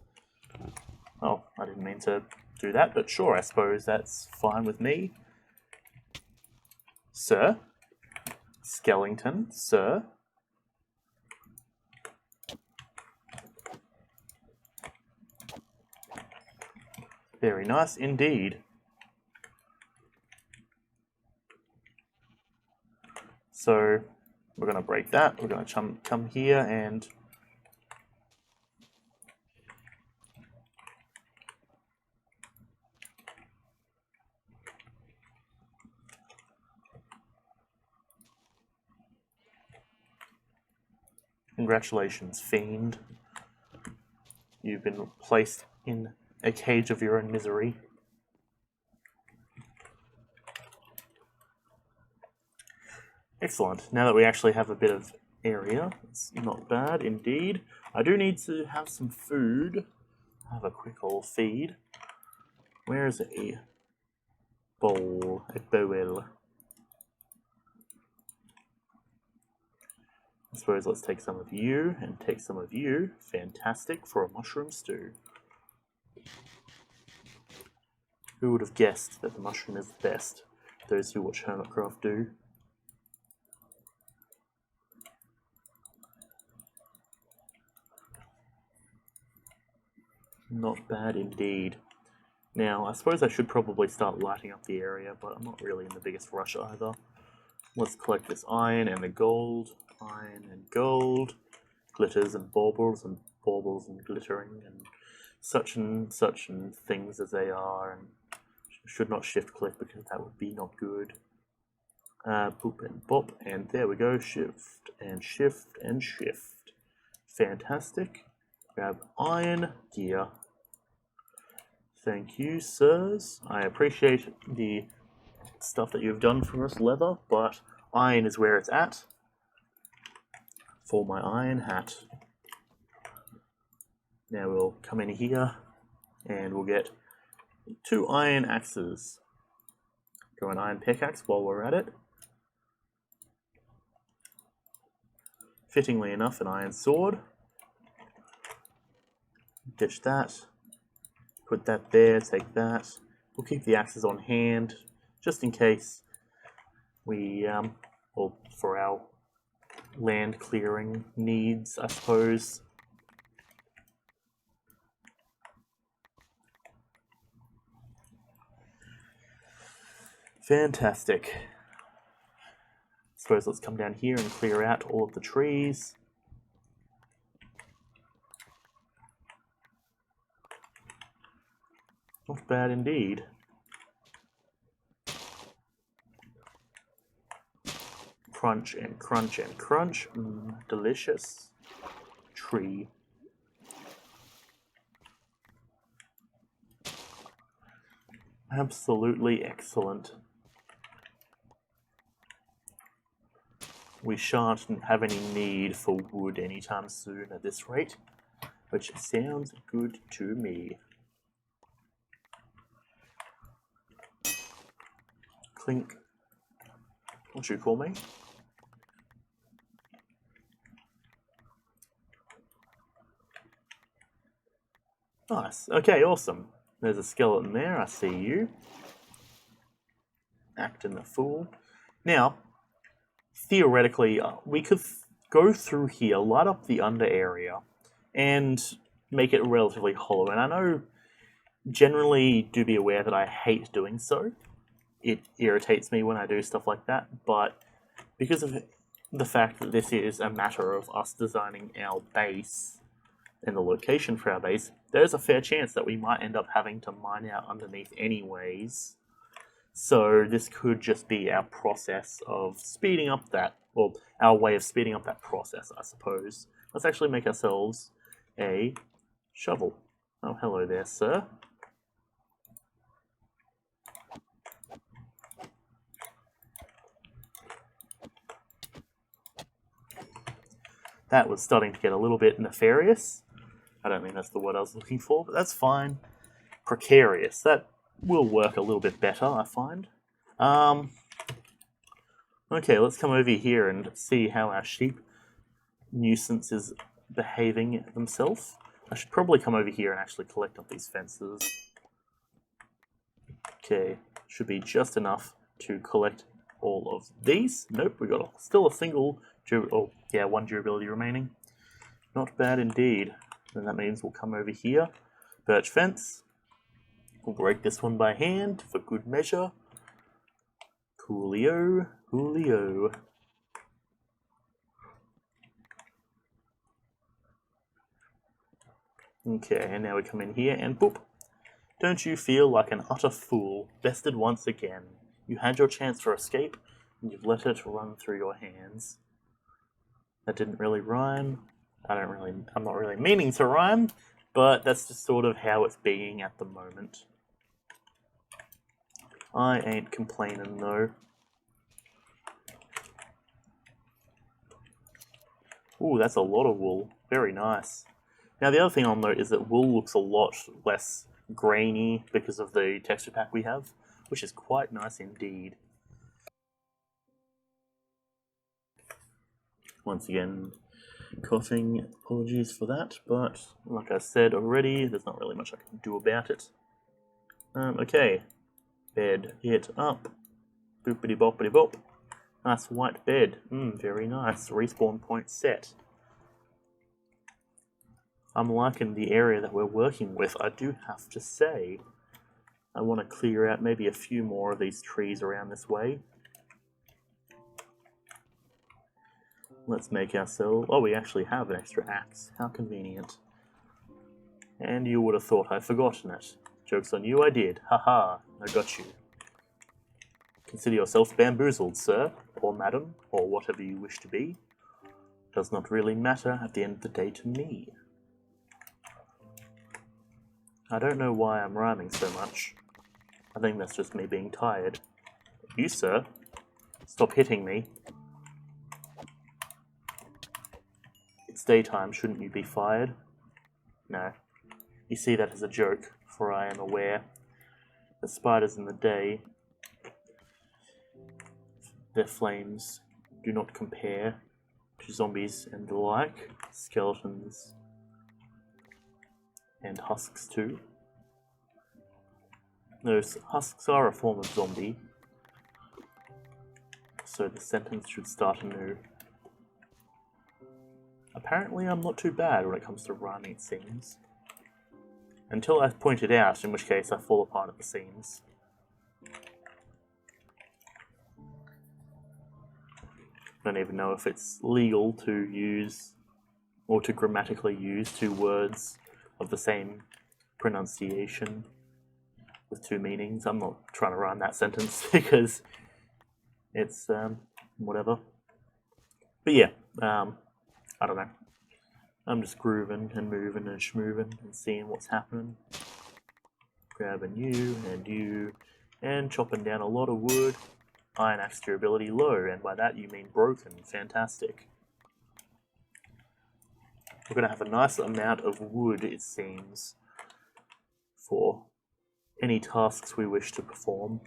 Oh, I didn't mean to do that, but sure, I suppose that's fine with me. Sir? Skellington, sir? Very nice indeed. So, we're going to break that. We're going to come here and congratulations, fiend. You've been placed in a cage of your own misery. Excellent. Now that we actually have a bit of area, it's not bad indeed. I do need to have some food. Have a quick old feed. Where is it here? bowl, a bowl. I suppose let's take some of you and take some of you. Fantastic for a mushroom stew. Who would have guessed that the mushroom is the best? Those who watch Hermitcraft do. Not bad indeed. Now, I suppose I should probably start lighting up the area, but I'm not really in the biggest rush either. Let's collect this iron and the gold. Iron and gold. Glitters and baubles and glittering and such and things as they are. And should not shift click because that would be not good. Boop and bop, and there we go. Shift and shift and shift. Fantastic. Grab iron gear. Thank you, sirs. I appreciate the stuff that you've done for us, leather, but iron is where it's at. For my iron hat. Now we'll come in here and we'll get 2 iron axes. Go an iron pickaxe while we're at it. Fittingly enough, an iron sword. Ditch that. Put that there, take that. We'll keep the axes on hand, just in case we, or for our land clearing needs, I suppose. Fantastic. Suppose let's come down here and clear out all of the trees. Not bad indeed. Crunch and crunch and crunch. Delicious. Tree. Absolutely excellent. We shan't have any need for wood anytime soon at this rate, which sounds good to me. Clink. What you call me? Nice. Okay, awesome. There's a skeleton there. I see you. Acting the fool. Now, theoretically, we could go through here, light up the under area, and make it relatively hollow. And I know, generally, do be aware that I hate doing so. It irritates me when I do stuff like that, but because of the fact that this is a matter of us designing our base and the location for our base, there's a fair chance that we might end up having to mine out underneath anyways. So this could just be our process of speeding up that, or our way of speeding up that process, I suppose. Let's actually make ourselves a shovel. Oh, hello there, sir. That was starting to get a little bit nefarious. I don't think that's the word I was looking for, but that's fine. Precarious. That will work a little bit better, I find. Okay, let's come over here and see how our sheep nuisance is behaving themselves. I should probably come over here and actually collect up these fences. Okay, should be just enough to collect all of these. Nope, we got still a single, one durability remaining. Not bad indeed. Then that means we'll come over here, birch fence. We'll break this one by hand for good measure. Coolio, coolio. Okay, and now we come in here and boop. Don't you feel like an utter fool, bested once again? You had your chance for escape, and you've let it run through your hands. That didn't really rhyme. I'm not really meaning to rhyme, but that's just sort of how it's being at the moment. I ain't complaining though. Ooh, that's a lot of wool. Very nice. Now the other thing I'll note is that wool looks a lot less grainy because of the texture pack we have. which is quite nice indeed. Once again, coughing, apologies for that, but like I said already, there's not really much I can do about it. Okay, bed it up, boopity boppity bop. Nice white bed, very nice, respawn point set. I'm liking the area that we're working with, I do have to say. I want to clear out maybe a few more of these trees around this way. Let's make ourselves... Oh, we actually have an extra axe. How convenient. And you would have thought I'd forgotten it. Joke's on you, I did. Haha, I got you. Consider yourself bamboozled, sir, or madam, or whatever you wish to be. Does not really matter at the end of the day to me. I don't know why I'm rhyming so much. I think that's just me being tired. You, sir, stop hitting me. It's daytime, shouldn't you be fired? No. You see that as a joke, for I am aware that spiders in the day, their flames do not compare to zombies and the like, skeletons and husks too. Those husks are a form of zombie, so the sentence should start anew. Apparently I'm not too bad when it comes to rhyming, it seems. Until I point it out, in which case I fall apart at the seams. I don't even know if it's legal to use, or to grammatically use, two words of the same pronunciation with two meanings. I'm not trying to rhyme that sentence because it's, whatever. But yeah, I don't know. I'm just grooving and moving and schmooving and seeing what's happening. Grabbing you, and chopping down a lot of wood. Iron axe durability low, and by that you mean broken. Fantastic. We're going to have a nice amount of wood, it seems, for any tasks we wish to perform.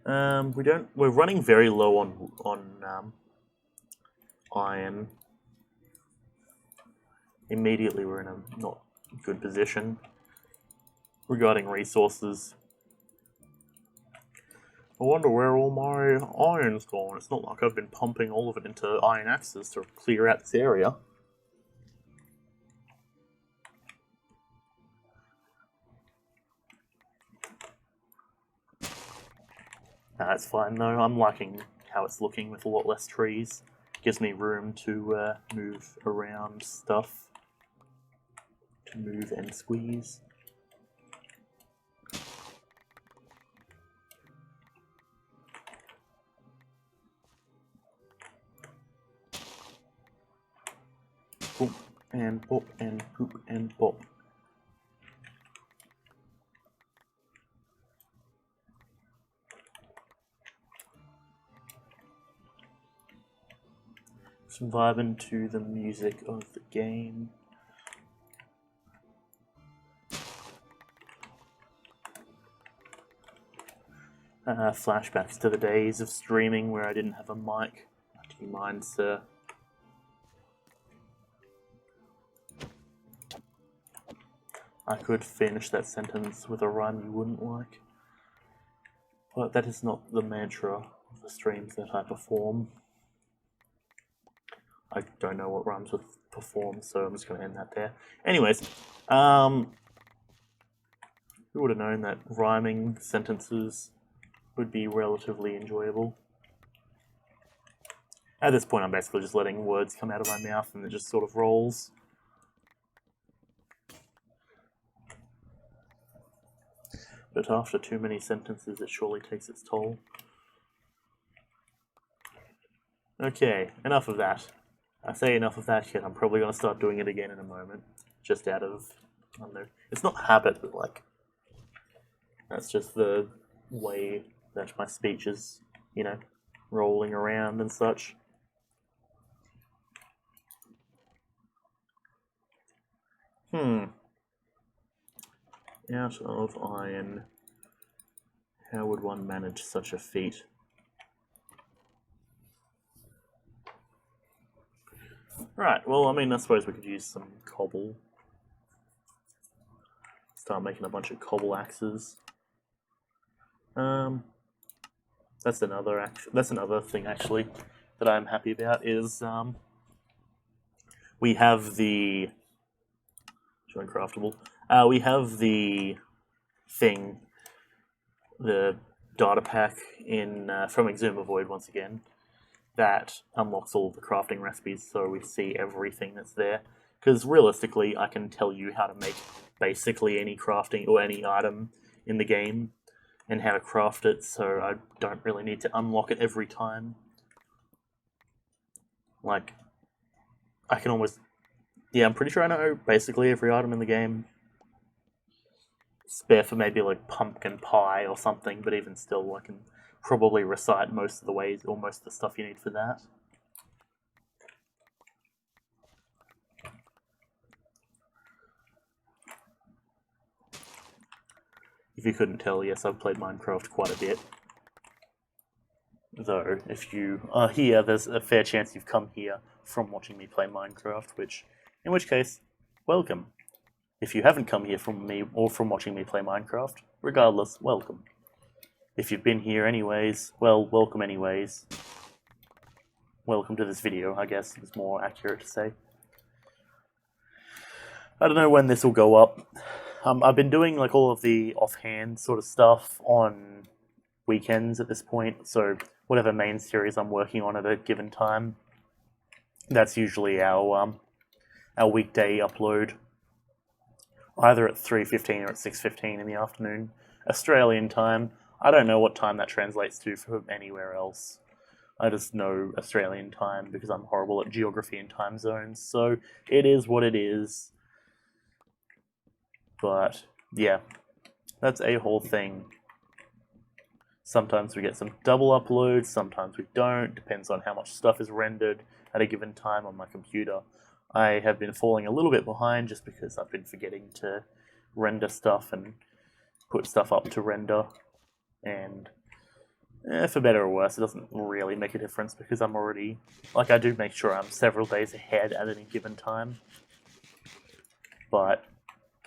We're running very low on iron. Immediately we're in a not good position regarding resources. I wonder where all my iron's gone. It's not like I've been pumping all of it into iron axes to clear out this area. That's fine though. I'm liking how it's looking with a lot less trees. Gives me room to move around stuff. To move and squeeze. Boop and bop and poop and bop. Just vibing to the music of the game. Flashbacks to the days of streaming where I didn't have a mic. Do you mind, sir? I could finish that sentence with a rhyme you wouldn't like. But that is not the mantra of the streams that I perform. I don't know what rhymes with perform, so I'm just going to end that there. Anyways, who would have known that rhyming sentences would be relatively enjoyable? At this point, I'm basically just letting words come out of my mouth and it just sort of rolls. But after too many sentences, it surely takes its toll. Okay, enough of that. I say enough of that yet, I'm probably going to start doing it again in a moment. Just out of, I don't know, it's not habit, but like, that's just the way that my speech is, you know, rolling around and such. Out of iron. How would one manage such a feat? Right, well, I mean, I suppose we could use some cobble. Start making a bunch of cobble axes. That's another thing actually that I'm happy about is we have the join craftable. We have the thing, the data pack in from Exuma Void once again that unlocks all the crafting recipes, so we see everything that's there. Because realistically, I can tell you how to make basically any crafting or any item in the game and how to craft it, so I don't really need to unlock it every time. Like, I can almost... Yeah, I'm pretty sure I know basically every item in the game. Spare for maybe like pumpkin pie or something, but even still, I can probably recite most of the ways or most of the stuff you need for that. If you couldn't tell, yes, I've played Minecraft quite a bit. Though, if you are here, there's a fair chance you've come here from watching me play Minecraft, in which case, welcome. If you haven't come here from me or from watching me play Minecraft, regardless, welcome. If you've been here anyways, well, welcome anyways. Welcome to this video, I guess is more accurate to say. I don't know when this will go up. I've been doing like all of the offhand sort of stuff on weekends at this point, so whatever main series I'm working on at a given time, that's usually our weekday upload, either at 3:15 or at 6:15 in the afternoon, Australian time. I don't know what time that translates to from anywhere else. I just know Australian time because I'm horrible at geography and time zones, so it is what it is. But, yeah, that's a whole thing. Sometimes we get some double uploads, sometimes we don't, depends on how much stuff is rendered at a given time on my computer. I have been falling a little bit behind just because I've been forgetting to render stuff and put stuff up to render, and for better or worse, it doesn't really make a difference because I'm already, like, I do make sure I'm several days ahead at any given time, but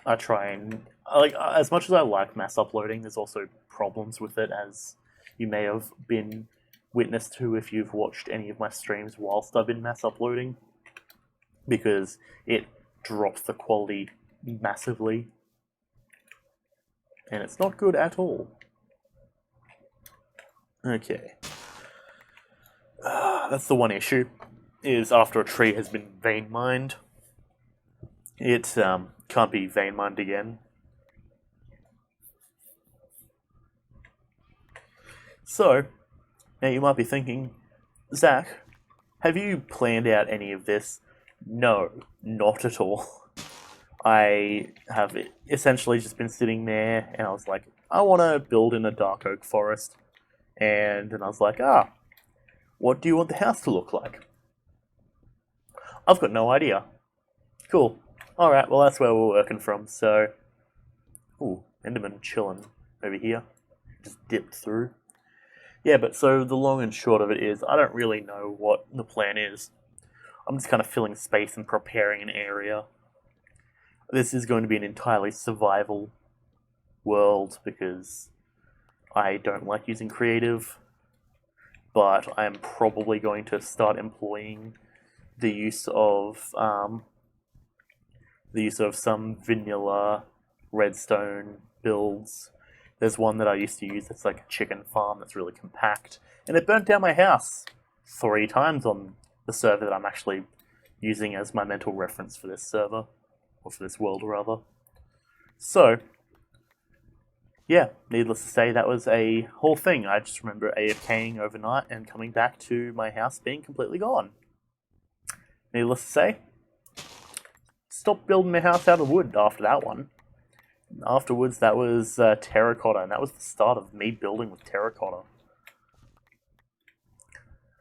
I try and, like, as much as I like mass uploading, there's also problems with it, as you may have been witness to if you've watched any of my streams whilst I've been mass uploading, because it drops the quality massively, and it's not good at all. Okay. That's the one issue, is after a tree has been vein mined, it can't be vein mined again. So, now you might be thinking, Zach, have you planned out any of this? No, not at all. I have essentially just been sitting there, and I was like, I want to build in a dark oak forest. And then I was like, what do you want the house to look like? I've got no idea. Cool. Alright, well that's where we're working from, so... Ooh, Enderman chilling over here. Just dipped through. Yeah, but so the long and short of it is, I don't really know what the plan is. I'm just kind of filling space and preparing an area. This is going to be an entirely survival world because I don't like using creative, but I am probably going to start employing the use of some vanilla redstone builds. There's one that I used to use that's like a chicken farm that's really compact, and it burnt down my house 3 times on the server that I'm actually using as my mental reference for this server, or for this world rather. So, yeah, needless to say, that was a whole thing. I just remember AFKing overnight and coming back to my house being completely gone. Needless to say, stopped building my house out of wood after that one. Afterwards, that was terracotta, and that was the start of me building with terracotta.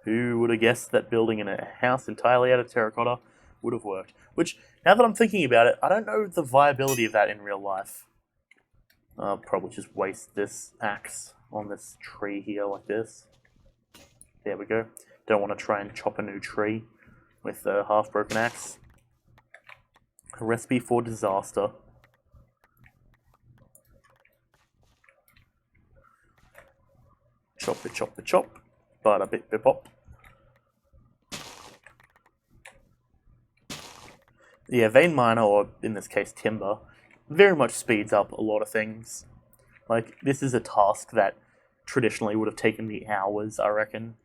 Who would have guessed that building in a house entirely out of terracotta would have worked. Which, now that I'm thinking about it, I don't know the viability of that in real life. I'll probably just waste this axe on this tree here like this. There we go. Don't want to try and chop a new tree with a half-broken axe. A recipe for disaster. Chop the chop the chop. Bada bit bip pop. Yeah, vein miner, or in this case timber, very much speeds up a lot of things. Like, this is a task that traditionally would have taken me hours, I reckon,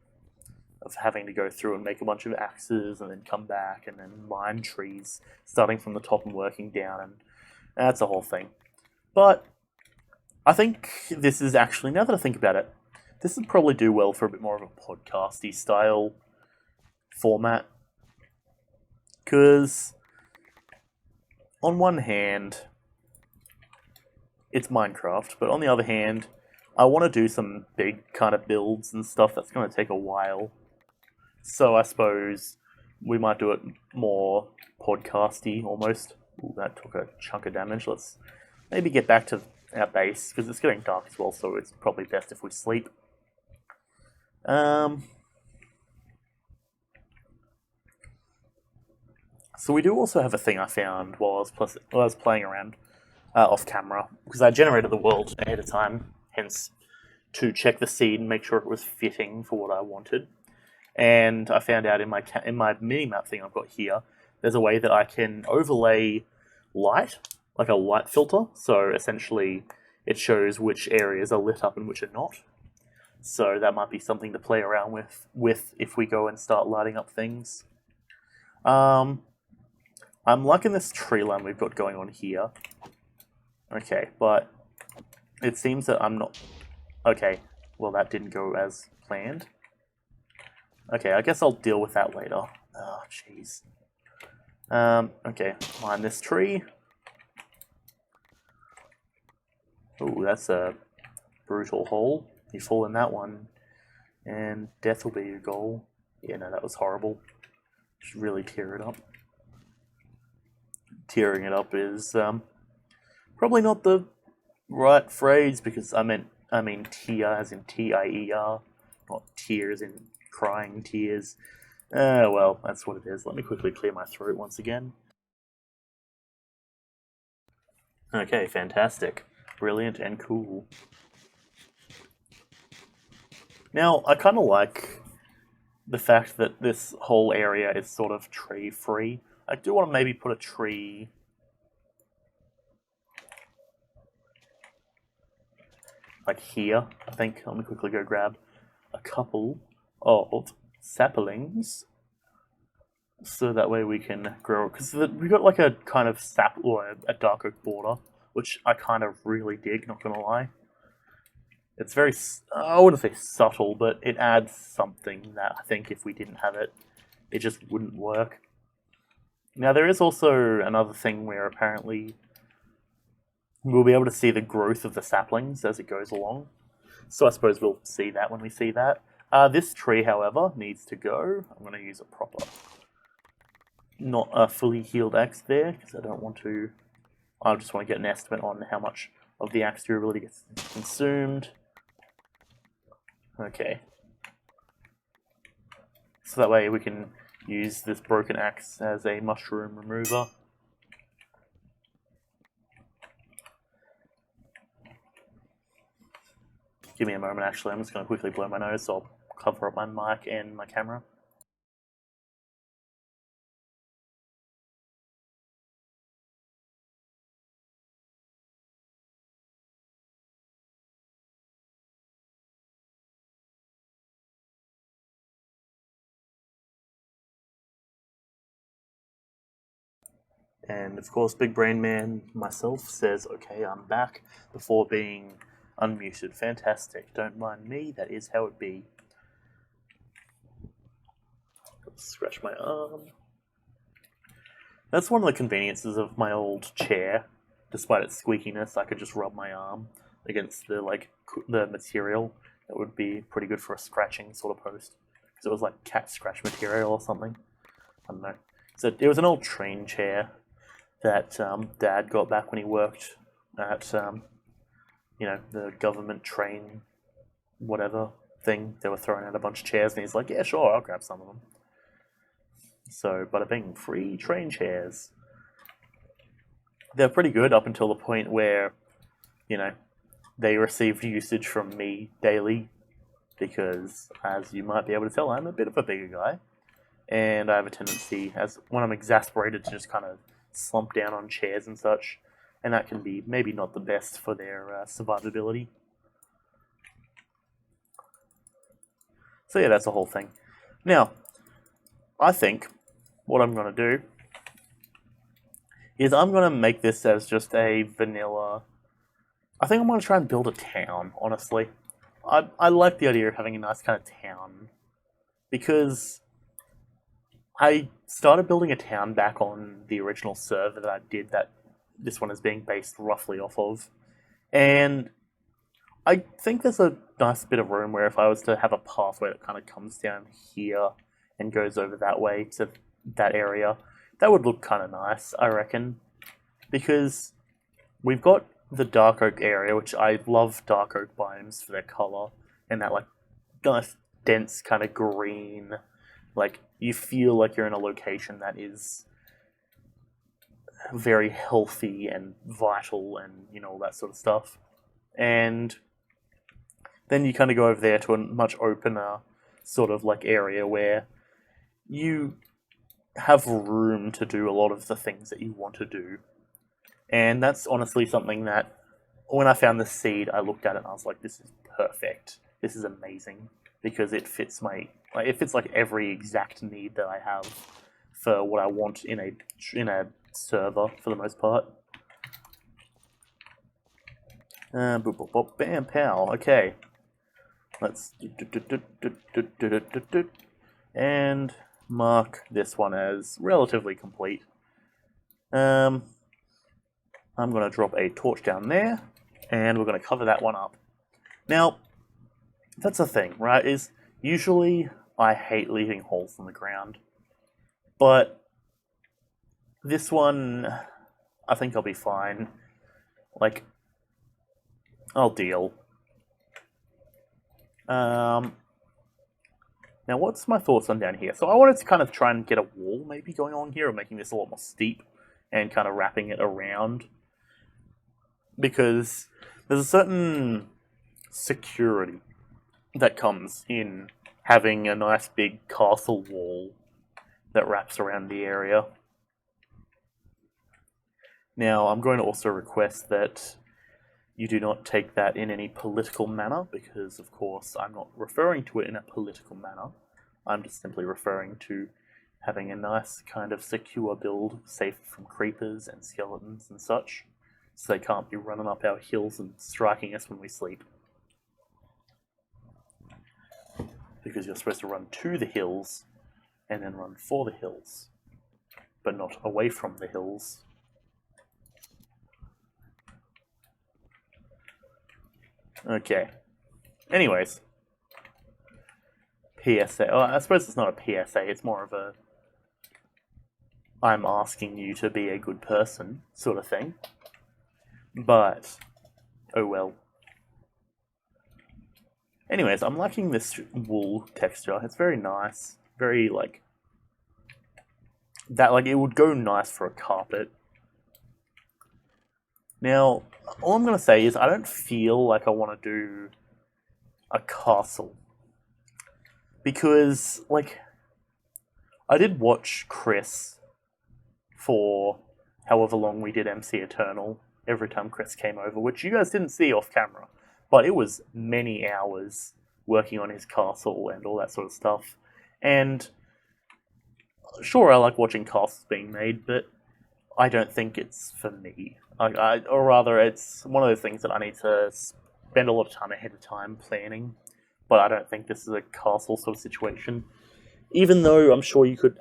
of having to go through and make a bunch of axes and then come back and then mine trees, starting from the top and working down, and that's a whole thing. But I think this is actually, now that I think about it, this would probably do well for a bit more of a podcasty style format. Because on one hand, it's Minecraft, but on the other hand, I want to do some big kind of builds and stuff that's going to take a while. So I suppose we might do it more podcasty almost. Ooh, that took a chunk of damage. Let's maybe get back to our base, because it's getting dark as well, so it's probably best if we sleep. So we do also have a thing I found while I was playing around off camera, because I generated the world ahead of time, hence to check the seed and make sure it was fitting for what I wanted. And I found out in my minimap thing I've got here, there's a way that I can overlay light, like a light filter. So essentially, it shows which areas are lit up and which are not. So that might be something to play around with if we go and start lighting up things. I'm liking this tree line we've got going on here. Okay, but it seems that I'm not... Okay, well that didn't go as planned. Okay, I guess I'll deal with that later. Oh, jeez. Okay, mine this tree. Oh, that's a brutal hole. You fall in that one, and death will be your goal. Yeah, no, that was horrible. Just really tear it up. Tearing it up is probably not the right phrase, because I mean tear as in T-I-E-R, not tears in crying tears. Well, that's what it is. Let me quickly clear my throat once again. Okay, fantastic. Brilliant and cool. Now, I kind of like the fact that this whole area is sort of tree-free. I do want to maybe put a tree... like here, I think. Let me quickly go grab a couple of saplings, so that way we can grow, because we've got like a kind of sap, or a dark oak border, which I kind of really dig, not gonna lie. It's very, I wouldn't say subtle, but it adds something that I think if we didn't have it, it just wouldn't work. Now there is also another thing where apparently we'll be able to see the growth of the saplings as it goes along. So I suppose we'll see that when we see that. This tree, however, needs to go. I'm going to use a proper, not a fully healed axe there, because I don't want to... I just want to get an estimate on how much of the axe durability gets consumed. Okay. So that way we can use this broken axe as a mushroom remover. Give me a moment, actually. I'm just going to quickly blow my nose, so I'll cover up my mic and my camera. And of course, Big Brain Man, myself, says, okay, I'm back, before being unmuted. Fantastic. Don't mind me, that is how it be. Let's scratch my arm. That's one of the conveniences of my old chair. Despite its squeakiness, I could just rub my arm against the material. That would be pretty good for a scratching sort of post. Because it was like cat scratch material or something. I don't know. So it was an old train chair that Dad got back when he worked at the government train whatever thing. They were throwing out a bunch of chairs, and he's like, "Yeah, sure, I'll grab some of them." So, bada bing, free train chairs. They're pretty good up until the point where, they received usage from me daily, because, as you might be able to tell, I'm a bit of a bigger guy, and I have a tendency, as when I'm exasperated, to just kind of slump down on chairs and such, and that can be maybe not the best for their survivability. So yeah, that's the whole thing. Now, I think what I'm going to do is I'm going to make this as just a vanilla... I think I'm going to try and build a town, honestly. I like the idea of having a nice kind of town, because I started building a town back on the original server that I did, that this one is being based roughly off of, and I think there's a nice bit of room where if I was to have a pathway that kind of comes down here and goes over that way to that area, that would look kind of nice, I reckon. Because we've got the dark oak area, which I love dark oak biomes for their color, and that like nice dense kind of green, like you feel like you're in a location that is very healthy and vital and all that sort of stuff. And then you kind of go over there to a much opener sort of like area where you have room to do a lot of the things that you want to do. And that's honestly something that, when I found the seed, I looked at it and I was like, this is perfect. This is amazing. Because it fits like every exact need that I have for what I want in a server, for the most part. Boop, boop, boop, bam, pow. Okay. Let's and mark this one as relatively complete. I'm going to drop a torch down there, and we're going to cover that one up. Now, that's the thing, right, is usually I hate leaving holes in the ground, but this one, I think I'll be fine. Like, I'll deal. Now, what's my thoughts on down here? So I wanted to kind of try and get a wall maybe going on here, or making this a lot more steep, and kind of wrapping it around. Because there's a certain security that comes in having a nice big castle wall that wraps around the area. Now, I'm going to also request that you do not take that in any political manner, because, of course, I'm not referring to it in a political manner. I'm just simply referring to having a nice kind of secure build, safe from creepers and skeletons and such, so they can't be running up our hills and striking us when we sleep. Because you're supposed to run to the hills, and then run for the hills, but not away from the hills. Okay. Anyways. PSA. Well, I suppose it's not a PSA, it's more of a I'm asking you to be a good person sort of thing. But, oh well. Anyways, I'm liking this wool texture. It's very nice. Very, like... it would go nice for a carpet. Now, all I'm going to say is I don't feel like I want to do a castle. Because, I did watch Chris for however long we did MC Eternal, every time Chris came over, which you guys didn't see off camera, but it was many hours working on his castle and all that sort of stuff. And sure, I like watching castles being made, but I don't think it's for me. Or rather, it's one of those things that I need to spend a lot of time ahead of time planning, but I don't think this is a castle sort of situation. Even though I'm sure you could...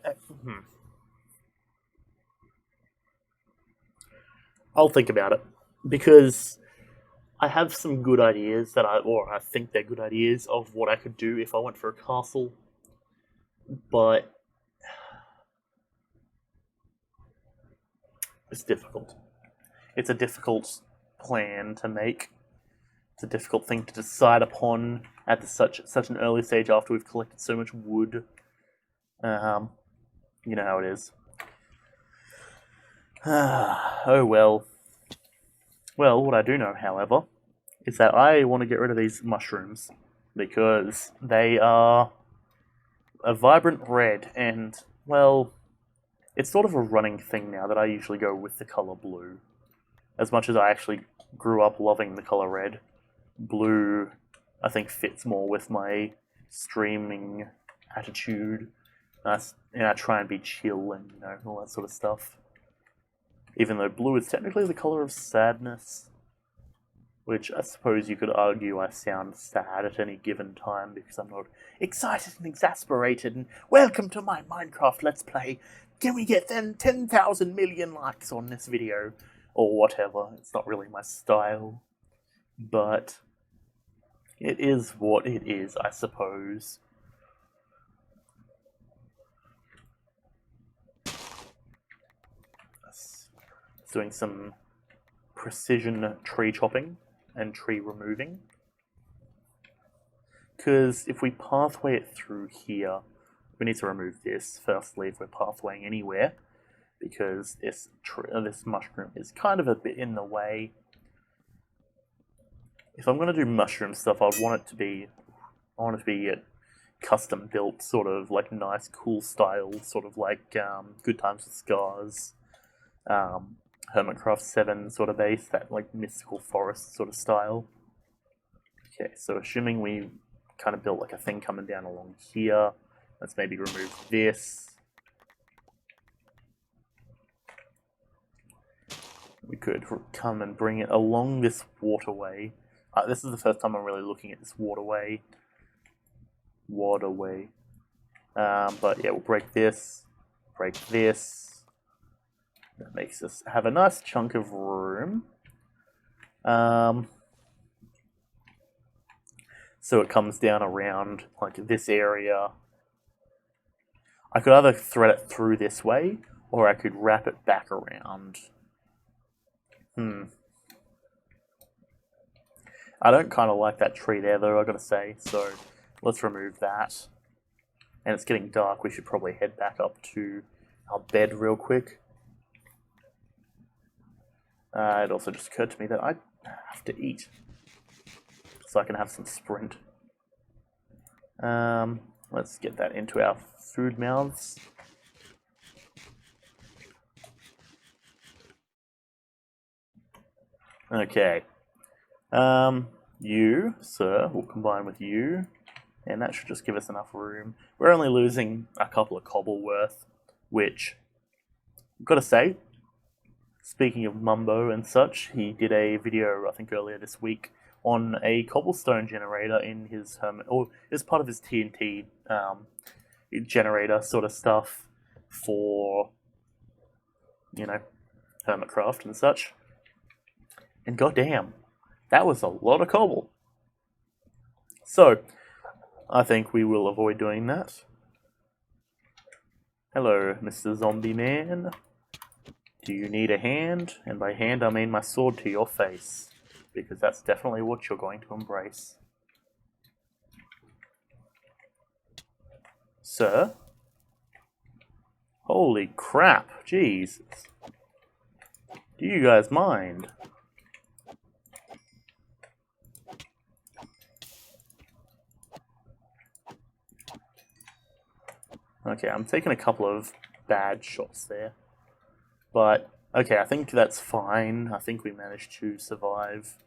I'll think about it, because I have some good ideas or I think they're good ideas of what I could do if I went for a castle, but It's difficult. It's a difficult plan to make. It's a difficult thing to decide upon at such an early stage after we've collected so much wood. You know how it is. Oh well. Well, what I do know, however, is that I want to get rid of these mushrooms because they are a vibrant red and, well, it's sort of a running thing now that I usually go with the color blue. As much as I actually grew up loving the color red, blue, I think, fits more with my streaming attitude. I try and be chill and, all that sort of stuff. Even though blue is technically the color of sadness, which I suppose you could argue I sound sad at any given time because I'm not excited and exasperated and welcome to my Minecraft Let's Play. Can we get 10,000 million likes on this video? Or whatever. It's not really my style. But it is what it is, I suppose. Doing some precision tree chopping and tree removing. Because if we pathway it through here, we need to remove this firstly if we're pathwaying anywhere, because this mushroom is kind of a bit in the way. If I'm going to do mushroom stuff, I want it to be a custom built, sort of like nice, cool style, sort of like Good Times with Scars. Hermitcraft 7 sort of base, that like mystical forest sort of style. Okay, so assuming we kind of built like a thing coming down along here, let's maybe remove this. We could come and bring it along this waterway. This is the first time I'm really looking at this waterway. But yeah, we'll break this. That makes us have a nice chunk of room. So it comes down around like this area. I could either thread it through this way, or I could wrap it back around. I don't kind of like that tree there though, I gotta say, so let's remove that. And it's getting dark, we should probably head back up to our bed real quick. It also just occurred to me that I have to eat, so I can have some sprint. Let's get that into our food mouths. Okay. You, sir, will combine with you, and that should just give us enough room. We're only losing a couple of cobble worth, which, I've got to say, speaking of Mumbo and such, he did a video, I think earlier this week, on a cobblestone generator in his hermit, or as part of his TNT generator sort of stuff for, Hermitcraft and such. And goddamn, that was a lot of cobble. So, I think we will avoid doing that. Hello, Mr. Zombie Man. Do you need a hand? And by hand, I mean my sword to your face, because that's definitely what you're going to embrace. Sir? Holy crap, jeez. Do you guys mind? Okay, I'm taking a couple of bad shots there. But, okay, I think that's fine. I think we managed to survive.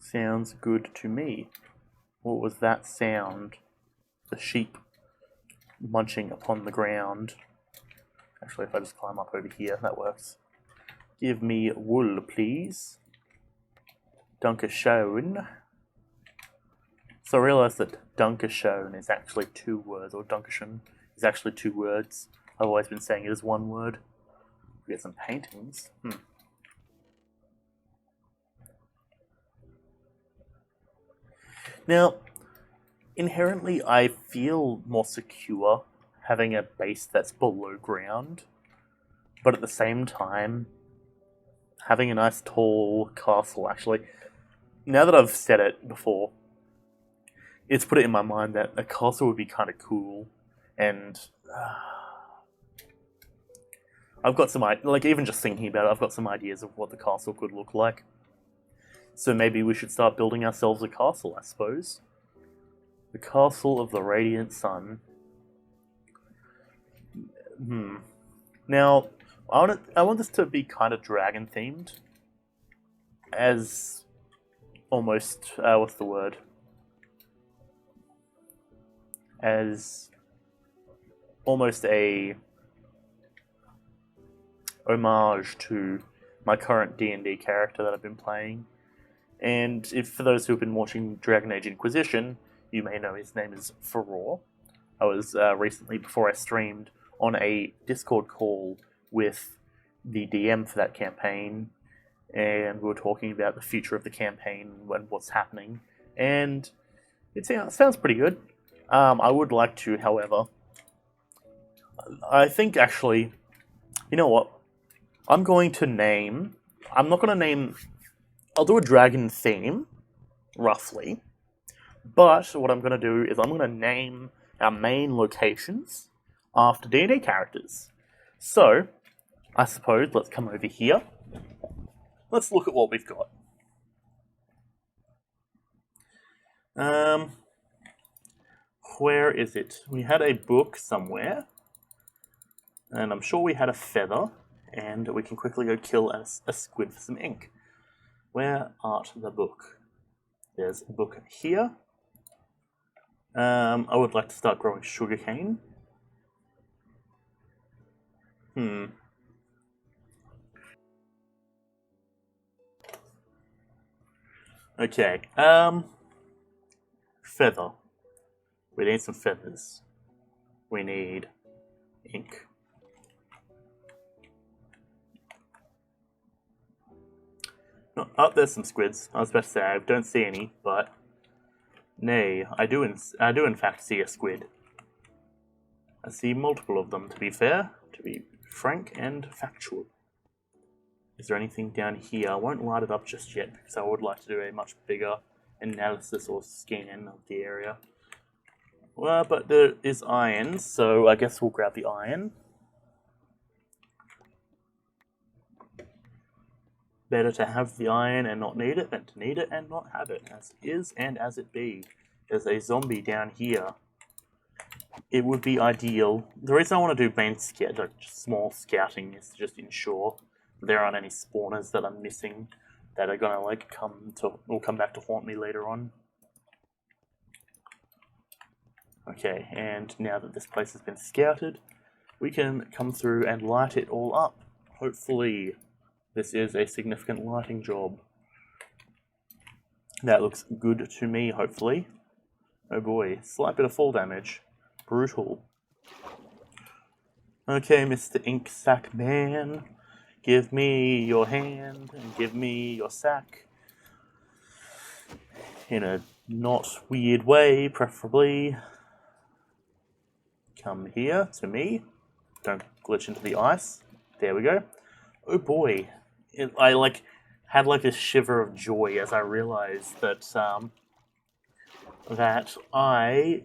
Sounds good to me. What was that sound? The sheep munching upon the ground. Actually, if I just climb up over here, that works. Give me wool, please. Dankeschön. So I realised that Dankeschön is actually 2 words, or Dankeschön is actually 2 words. I've always been saying it as 1 word. We get some paintings. Now, inherently, I feel more secure having a base that's below ground, but at the same time, having a nice tall castle. Actually, now that I've said it before, it's put it in my mind that a castle would be kind of cool, and I've got some even just thinking about it, I've got some ideas of what the castle could look like. So maybe we should start building ourselves a castle, I suppose. The Castle of the Radiant Sun. Now, I want this to be kind of dragon themed, as almost what's the word? As almost a homage to my current D&D character that I've been playing. And if for those who have been watching Dragon Age Inquisition, you may know his name is Furore. I was recently, before I streamed, on a Discord call with the DM for that campaign, and we were talking about the future of the campaign and what's happening, and it sounds pretty good. I would like to, however, I think actually, you know what? I'm not going to name, I'll do a dragon theme, roughly, but what I'm going to do is I'm going to name our main locations after D&D characters. So, I suppose, let's come over here. Let's look at what we've got. Where is it? We had a book somewhere, and I'm sure we had a feather, and we can quickly go kill a squid for some ink. Where art the book? There's a book here. I would like to start growing sugarcane. Okay, feather. We need some feathers. We need ink. Oh, there's some squids. I was about to say I don't see any, but nay, I do in fact see a squid. I see multiple of them, to be fair, to be frank and factual. Is there anything down here? I won't light it up just yet because I would like to do a much bigger analysis or scan of the area. Well, but there is iron, so I guess we'll grab the iron. Better to have the iron and not need it than to need it and not have it, as is and as it be. There's a zombie down here. It would be ideal. The reason I want to do small scouting is to just ensure there aren't any spawners that I'm missing that are gonna come back to haunt me later on. Okay, and now that this place has been scouted, we can come through and light it all up. Hopefully, this is a significant lighting job. That looks good to me, hopefully. Oh boy, slight bit of fall damage. Brutal. Okay, Mr. Ink Sack Man. Give me your hand and give me your sack. In a not weird way, preferably. Come here to me. Don't glitch into the ice. There we go. Oh boy. I had a shiver of joy as I realized that that I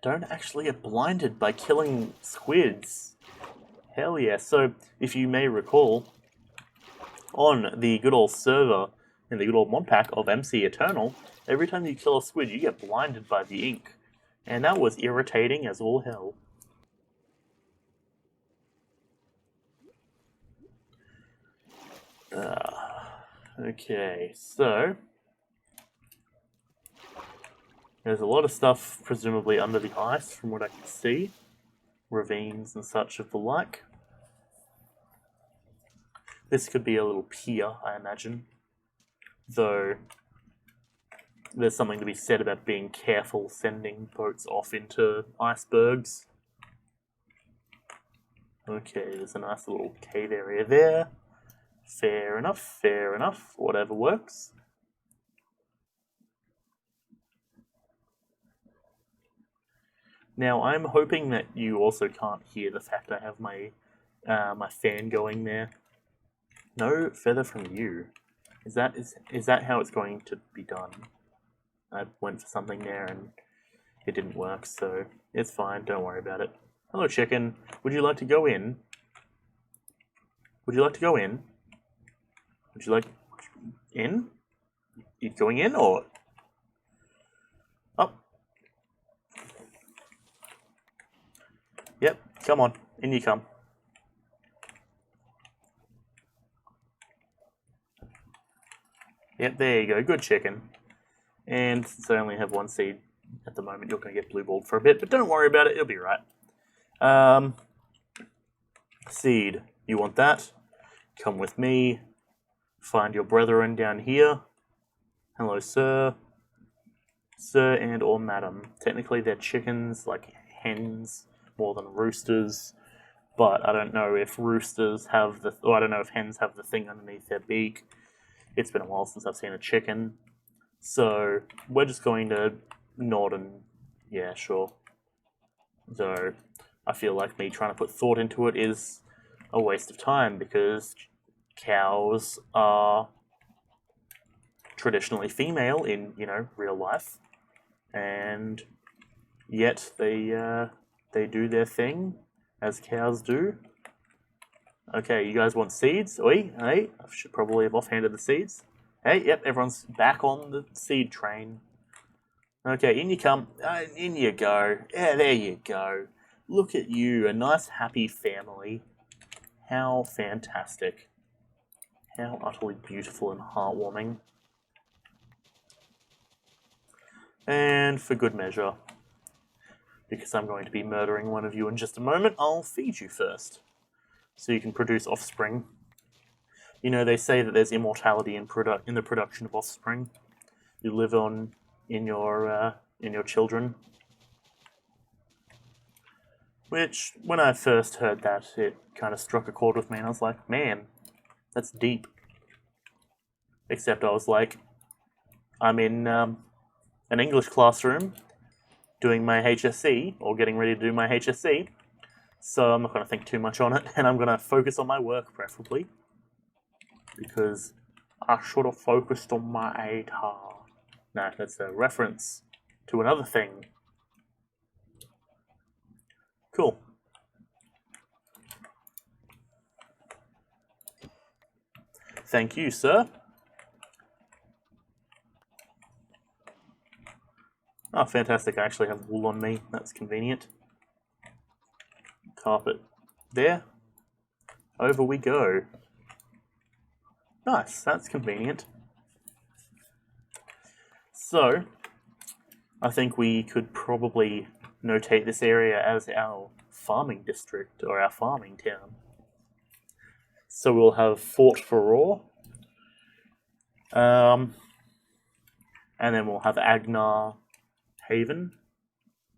don't actually get blinded by killing squids. Hell yeah. So, if you may recall, on the good old server, in the good old mod pack of MC Eternal, every time you kill a squid, you get blinded by the ink. And that was irritating as all hell. Okay, so there's a lot of stuff presumably under the ice from what I can see. Ravines and such of the like. This could be a little pier, I imagine. Though there's something to be said about being careful sending boats off into icebergs. Okay, there's a nice little cave area there. Fair enough, whatever works. Now, I'm hoping that you also can't hear the fact I have my my fan going there. No feather from you. Is that how it's going to be done? I went for something there and it didn't work, so it's fine. Don't worry about it. Hello, chicken. Would you like to go in? Would you like to go in? Would you like in? You going in or up? Yep. Come on, in you come. Yep, there you go. Good chicken. And since I only have one seed at the moment, you're going to get blue balled for a bit, but don't worry about it. It'll be right. Seed. You want that? Come with me. Find your brethren down here. Hello, sir. Sir and or madam. Technically, they're chickens, like hens, more than roosters. But I don't know if roosters have the... Or I don't know if hens have the thing underneath their beak. It's been a while since I've seen a chicken. So, we're just going to nod and... Yeah, sure. So, I feel like me trying to put thought into it is a waste of time, because cows are traditionally female in, real life. And yet they do their thing, as cows do. Okay, you guys want seeds? Oi, hey, I should probably have offhanded the seeds. Hey, yep, everyone's back on the seed train. Okay, in you come. In you go. Yeah, there you go. Look at you, a nice happy family. How fantastic. How utterly beautiful and heartwarming. And for good measure, because I'm going to be murdering one of you in just a moment, I'll feed you first, so you can produce offspring. You know, they say that there's immortality in the production of offspring. You live on in your children. Which, when I first heard that, it kind of struck a chord with me, and I was like, man, that's deep. Except I was like, I'm in an English classroom doing my HSC, or getting ready to do my HSC, so I'm not going to think too much on it, and I'm going to focus on my work, preferably, because I should have focused on my ATAR. No, that's a reference to another thing. Cool. Thank you, sir. Oh, fantastic. I actually have wool on me. That's convenient. Carpet there. Over we go. Nice. That's convenient. So, I think we could probably notate this area as our farming district, or our farming town. So we'll have Fort Faror. And then we'll have Agnar Haven,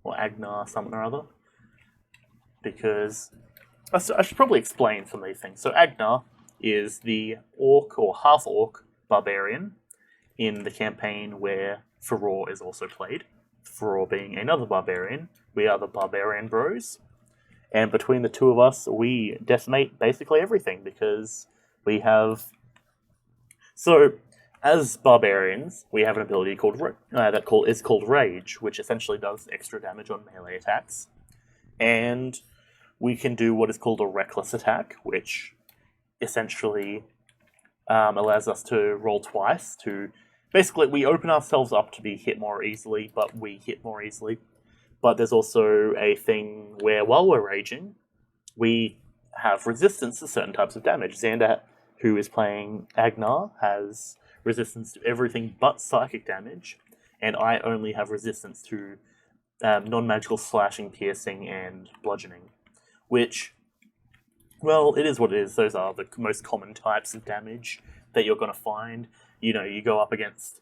or Agnar something or other, because I should probably explain some of these things. So Agnar is the orc or half-orc barbarian in the campaign where Faror is also played. Faror being another barbarian. We are the Barbarian Bros. And between the two of us, we decimate basically everything, because we have... So, as barbarians, we have an ability called is called Rage, which essentially does extra damage on melee attacks. And we can do what is called a Reckless attack, which essentially allows us to roll twice to... Basically, we open ourselves up to be hit more easily, but we hit more easily. But there's also a thing where, while we're raging, we have resistance to certain types of damage. Xander, who is playing Agnar, has resistance to everything but psychic damage, and I only have resistance to non-magical slashing, piercing, and bludgeoning. Which, well, it is what it is. Those are the most common types of damage that you're going to find. You know, you go up against...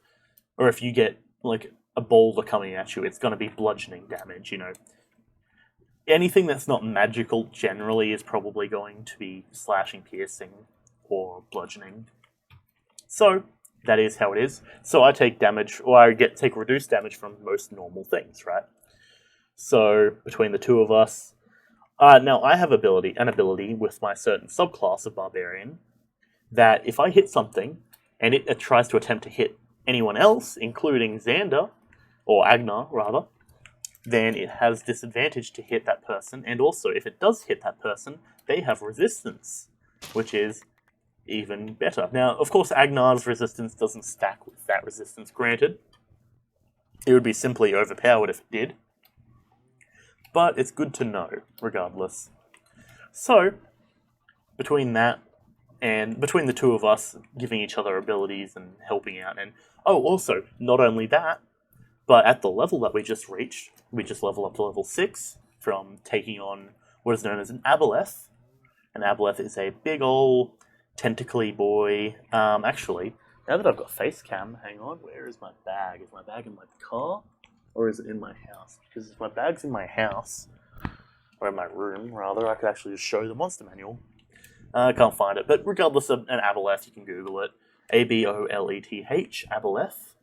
Or if you get, like, a boulder coming at you, it's going to be bludgeoning damage, you know. Anything that's not magical generally is probably going to be slashing, piercing, or bludgeoning. So, that is how it is. So I take damage, or take reduced damage from most normal things, right? So between the two of us, now I have an ability with my certain subclass of barbarian that if I hit something and it tries to attempt to hit anyone else, including Xander or Agnar rather, then it has disadvantage to hit that person, and also if it does hit that person, they have resistance, which is even better. Now, of course, Agnar's resistance doesn't stack with that resistance, granted. It would be simply overpowered if it did. But it's good to know, regardless. So, between that, and between the two of us giving each other abilities and helping out, and also, not only that, but at the level that we just reached, we just leveled up to level 6 from taking on what is known as an aboleth. An aboleth is a big ol' tentacly boy. Actually, now that I've got face cam, hang on, where is my bag? Is my bag in my car? Or is it in my house? Because if my bag's in my house, or in my room, rather, I could actually just show the monster manual. I can't find it, but regardless of an aboleth, you can Google it. Aboleth, aboleth.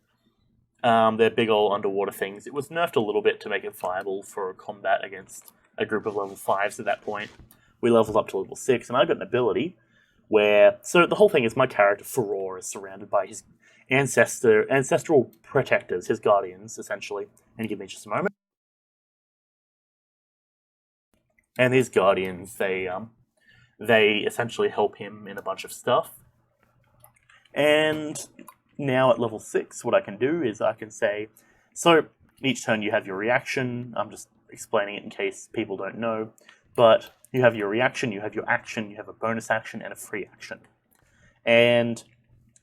They're big old underwater things. It was nerfed a little bit to make it viable for combat against a group of level 5s at that point. We leveled up to level 6, and I got an ability where... So the whole thing is my character, Furore, is surrounded by his ancestral protectors, his guardians, essentially. And give me just a moment. And these guardians, they essentially help him in a bunch of stuff. And now at level 6, what I can do is I can say... So, each turn you have your reaction. I'm just explaining it in case people don't know. But you have your reaction, you have your action, you have a bonus action, and a free action. And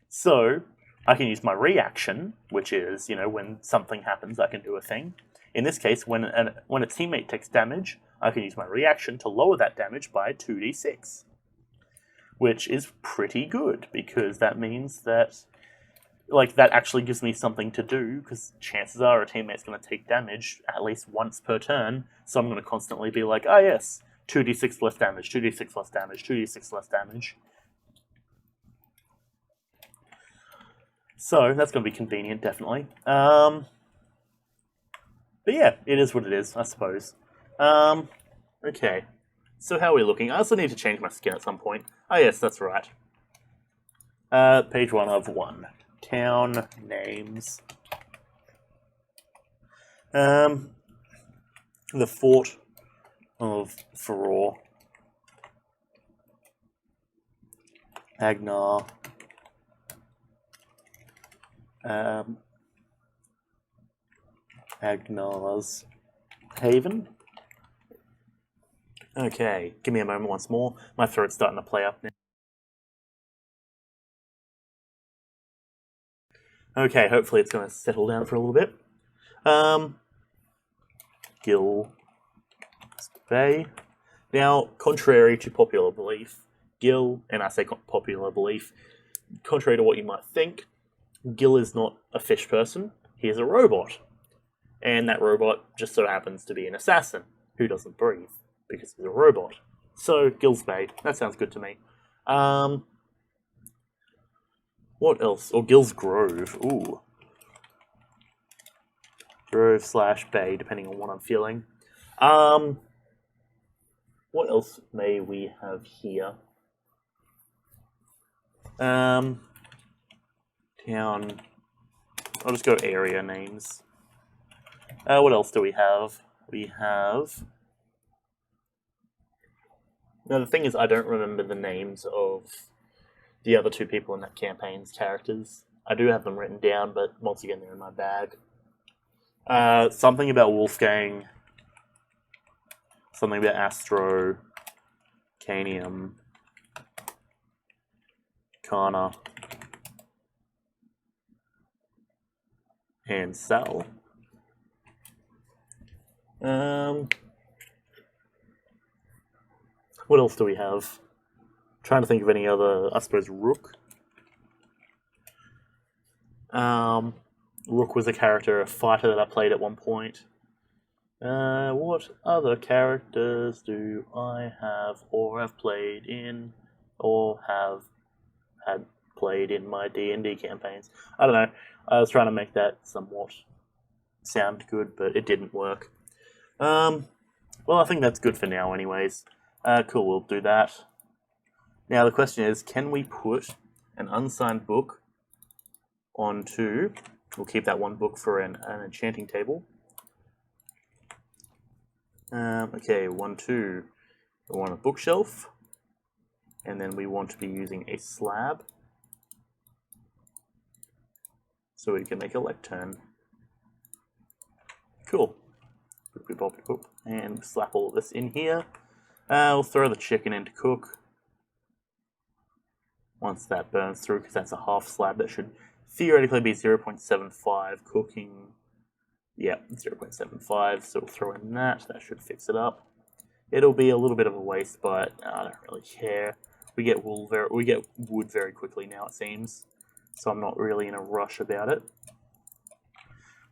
so, I can use my reaction, which is, when something happens, I can do a thing. In this case, when a teammate takes damage, I can use my reaction to lower that damage by 2d6. Which is pretty good, because that means that, that actually gives me something to do, because chances are a teammate's going to take damage at least once per turn, so I'm going to constantly be like, yes, 2d6 less damage, 2d6 less damage, 2d6 less damage. So, that's going to be convenient, definitely. But yeah, it is what it is, I suppose. Okay. So how are we looking? I also need to change my skin at some point. Yes, that's right. Page 1 of 1. Town names. The Fort of Furore. Agnar. Agnar's Haven. Okay, give me a moment once more. My throat's starting to play up now. Okay, hopefully it's going to settle down for a little bit. Gil Bay. Now, contrary to popular belief, Gil, and I say popular belief, contrary to what you might think, Gil is not a fish person. He is a robot. And that robot just so happens to be an assassin who doesn't breathe, because he's a robot. So, Gil's Bay. That sounds good to me. What else? Or Gil's Grove. Ooh. Grove/Bay, depending on what I'm feeling. What else may we have here? Town. I'll just go area names. What else do we have? We have... Now, the thing is, I don't remember the names of the other two people in that campaign's characters. I do have them written down, but once again, they're in my bag. Something about Wolfgang. Something about Astro. Canium. Kana. And Sal. What else do we have? Trying to think of any other, I suppose, Rook. Rook was a character, a fighter that I played at one point. What other characters do I have, or have played in, or have had played in my D&D campaigns? I don't know. I was trying to make that somewhat sound good, but it didn't work. Well, I think that's good for now anyways. Cool, we'll do that. Now the question is, can we put an unsigned book onto... We'll keep that one book for an enchanting table. Okay, 1, 2. We want a bookshelf. And then we want to be using a slab. So we can make a lectern. Cool. And slap all of this in here. We'll throw the chicken in to cook. Once that burns through, because that's a half slab, that should theoretically be 0.75 cooking. Yeah, 0.75, so we'll throw in that. That should fix it up. It'll be a little bit of a waste, but I don't really care. We get wood very quickly now, it seems. So I'm not really in a rush about it.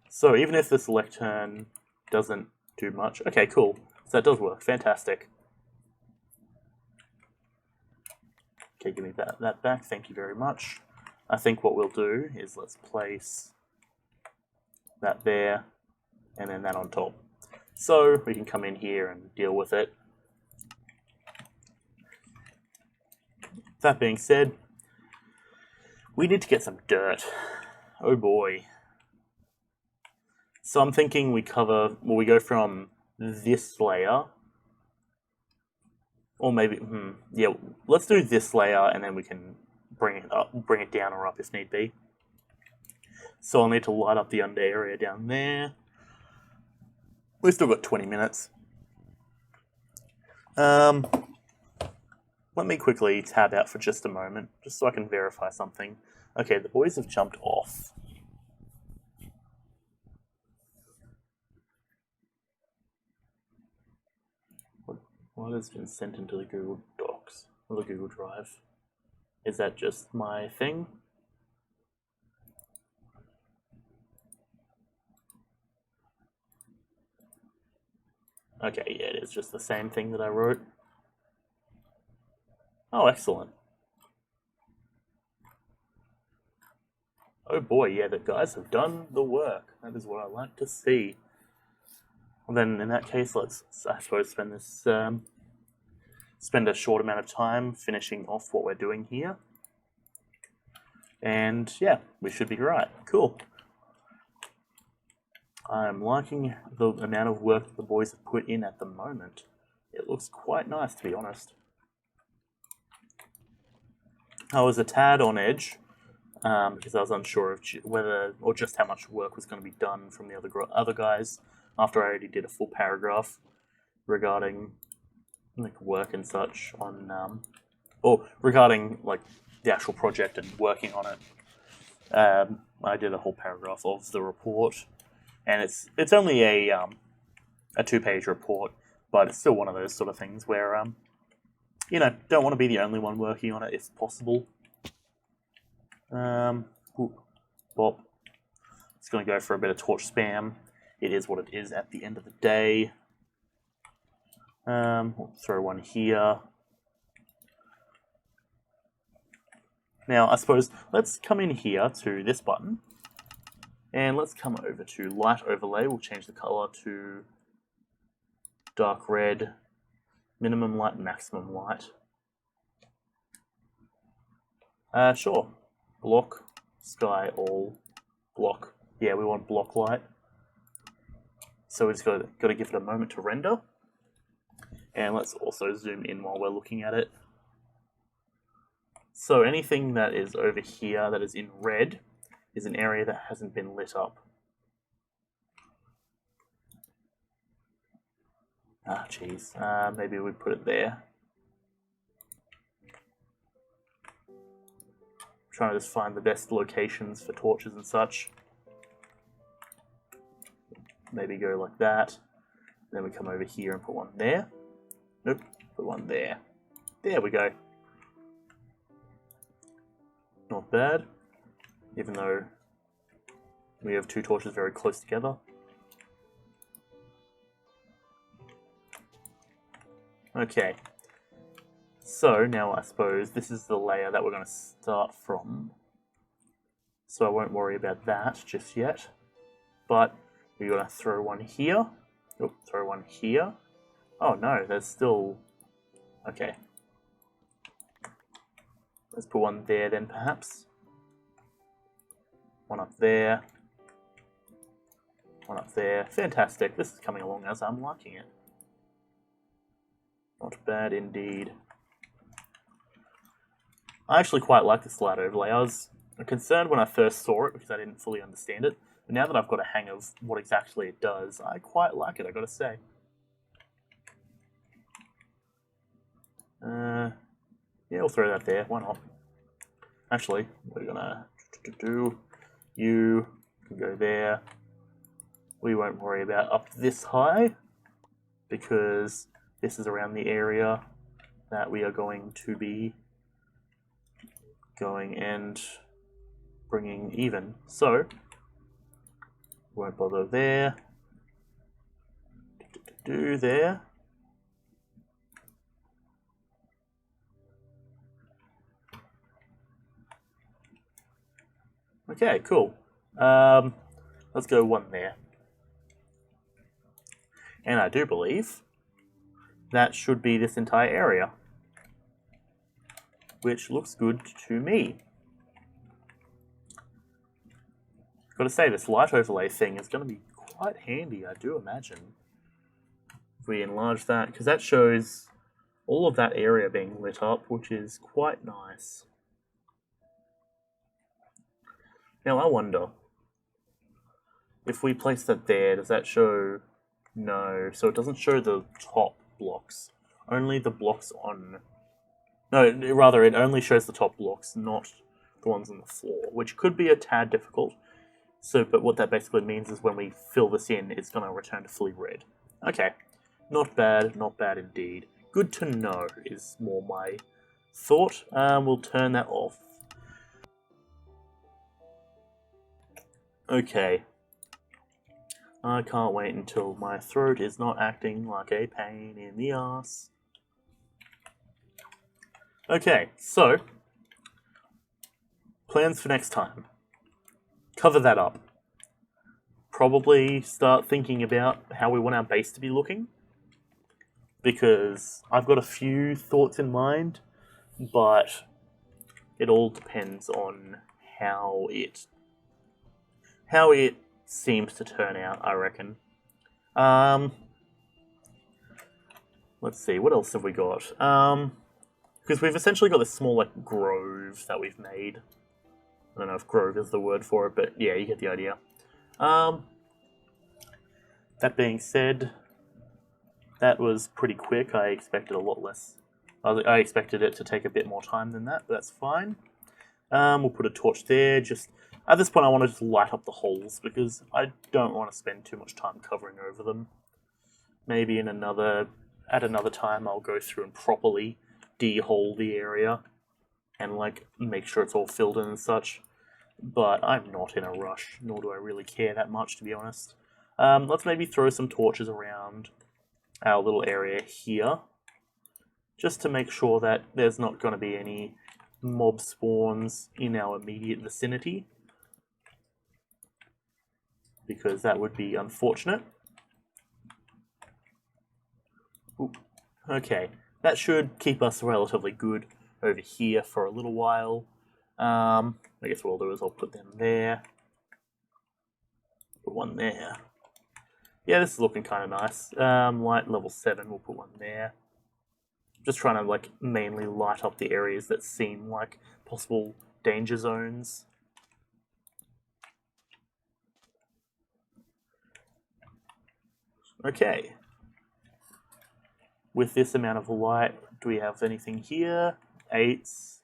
So even if this lectern doesn't do much... Okay, cool. So that does work. Fantastic. Okay, give me that back. Thank you very much. I think what we'll do is let's place that there and then that on top. So we can come in here and deal with it. That being said, we need to get some dirt. Oh boy. So I'm thinking we go from this layer, or maybe, yeah, let's do this layer and then we can bring it down or up if need be. So I'll need to light up the under area down there. We've still got 20 minutes. Let me quickly tab out for just a moment, just so I can verify something. Okay, the boys have jumped off. What has been sent into the Google Docs or the Google Drive? Is that just my thing? Okay, yeah, it is just the same thing that I wrote. Oh, excellent. Oh boy, yeah, the guys have done the work. That is what I like to see. Well then, in that case, let's, I suppose, spend a short amount of time finishing off what we're doing here. And yeah, we should be right. Cool. I'm liking the amount of work the boys have put in at the moment. It looks quite nice, to be honest. I was a tad on edge because I was unsure of whether or just how much work was going to be done from the other guys after I already did a full paragraph regarding like work and such on or regarding like the actual project and working on it. I did a whole paragraph of the report, and it's only a 2-page report, but it's still one of those sort of things where you know, don't want to be the only one working on it if possible. Bop. It's going to go for a bit of torch spam. It is what it is at the end of the day. We'll throw one here. Now, I suppose, let's come in here to this button. And let's come over to light overlay. We'll change the color to dark red. Minimum light, maximum light. Sure. Block, sky, all, block. Yeah, we want block light. So we just got to give it a moment to render. And let's also zoom in while we're looking at it. So anything that is over here that is in red is an area that hasn't been lit up. Ah, geez. Maybe we put it there. Trying to just find the best locations for torches and such. Maybe go like that. Then we come over here and put one there. Nope, put one there. There we go. Not bad. Even though we have 2 torches very close together. Okay. So now I suppose this is the layer that we're going to start from. So I won't worry about that just yet. But we're going to throw one here. Oop, throw one here. Oh no, there's still... Okay. Let's put one there then, perhaps. One up there. One up there. Fantastic. This is coming along as I'm liking it. Not bad indeed. I actually quite like this light overlay. I was concerned when I first saw it because I didn't fully understand it. But now that I've got a hang of what exactly it does, I quite like it, I've got to say. Yeah, we'll throw that there. Why not? Actually, we're gonna do... You can go there. We won't worry about up this high because this is around the area that we are going to be going and bringing even. So, won't bother there. Do there. Okay, cool. Let's go one there. And I do believe that should be this entire area, which looks good to me. Gotta say, this light overlay thing is going to be quite handy, I do imagine. If we enlarge that, because that shows all of that area being lit up, which is quite nice. Now I wonder, if we place that there, does that show... No, so it doesn't show the top blocks, only the blocks on... No, rather it only shows the top blocks, not the ones on the floor, which could be a tad difficult. So, but what that basically means is when we fill this in, it's going to return to fully red. Okay, not bad indeed. Good to know is more my thought. We'll turn that off. Okay. I can't wait until my throat is not acting like a pain in the ass. Okay, so plans for next time. Cover that up. Probably start thinking about how we want our base to be looking. Because I've got a few thoughts in mind, but it all depends on how it seems to turn out, I reckon. Let's see, what else have we got? Because we've essentially got this small, like, grove that we've made. I don't know if grove is the word for it, but yeah, you get the idea. That being said, that was pretty quick. I expected a lot less. I expected it to take a bit more time than that, but that's fine. We'll put a torch there. Just at this point, I want to just light up the holes because I don't want to spend too much time covering over them. Maybe at another time, I'll go through and properly de-hole the area and like make sure it's all filled in and such. But I'm not in a rush, nor do I really care that much, to be honest. Let's maybe throw some torches around our little area here, just to make sure that there's not going to be any mob spawns in our immediate vicinity, because that would be unfortunate. Ooh. Okay, that should keep us relatively good over here for a little while. I guess what I'll do is I'll put them there. Put one there. Yeah, this is looking kind of nice. Light level 7, we'll put one there. Just trying to like mainly light up the areas that seem like possible danger zones. Okay. With this amount of light, do we have anything here? 8s.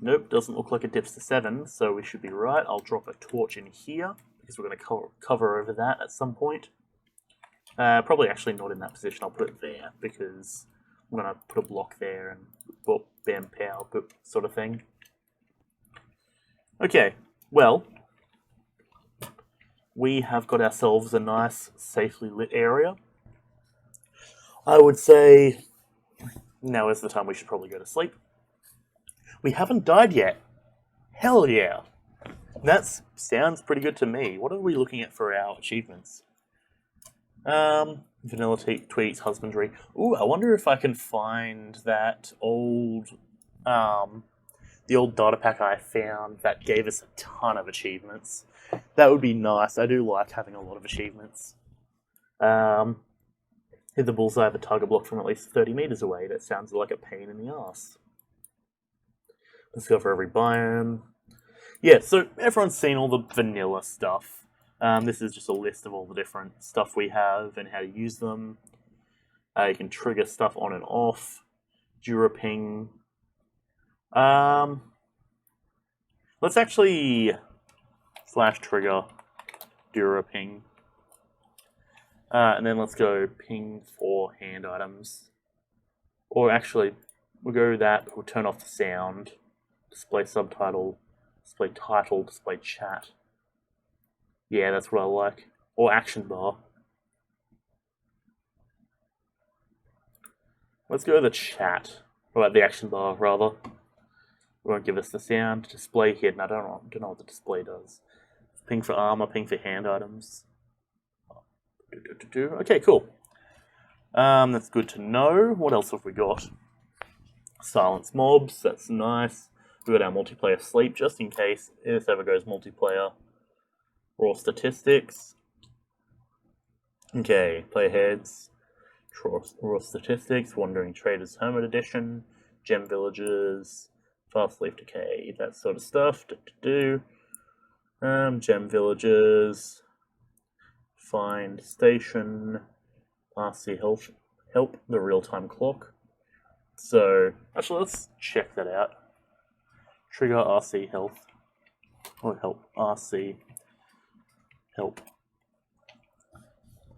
Nope, doesn't look like it dips to 7, so we should be right. I'll drop a torch in here, because we're going to cover over that at some point. Probably actually not in that position, I'll put it there, because I'm going to put a block there and boop, bam, pow, boop, sort of thing. Okay, well, we have got ourselves a nice, safely lit area. I would say now is the time we should probably go to sleep. We haven't died yet. Hell yeah. That sounds pretty good to me. What are we looking at for our achievements? Vanilla Tweets Husbandry. Ooh, I wonder if I can find that the old data pack I found that gave us a ton of achievements. That would be nice. I do like having a lot of achievements. Hit the bullseye of a target block from at least 30 meters away. That sounds like a pain in the ass. Let's go for every biome. Yeah, so everyone's seen all the vanilla stuff. This is just a list of all the different stuff we have and how to use them. You can trigger stuff on and off. Duraping. Let's actually /trigger Duraping. And then let's go ping for hand items. Or actually, we'll go that, we'll turn off the sound, display subtitle, display title, display chat. Yeah, that's what I like. Or action bar. Let's go to the chat. Or the action bar, rather. It won't give us the sound. Display hidden. I don't know what the display does. Ping for armor, ping for hand items. Okay, cool. That's good to know. What else have we got? Silence mobs, that's nice. We've got our multiplayer sleep, just in case if this ever goes multiplayer. Raw statistics. Okay, player heads. Raw statistics, Wandering Traders Hermit Edition, Gem Villages, Fast Leaf Decay, that sort of stuff. Gem Villages, Find Station, RC Help, the real-time clock. So, actually, let's check that out. Trigger RC Health, or Help, RC Help.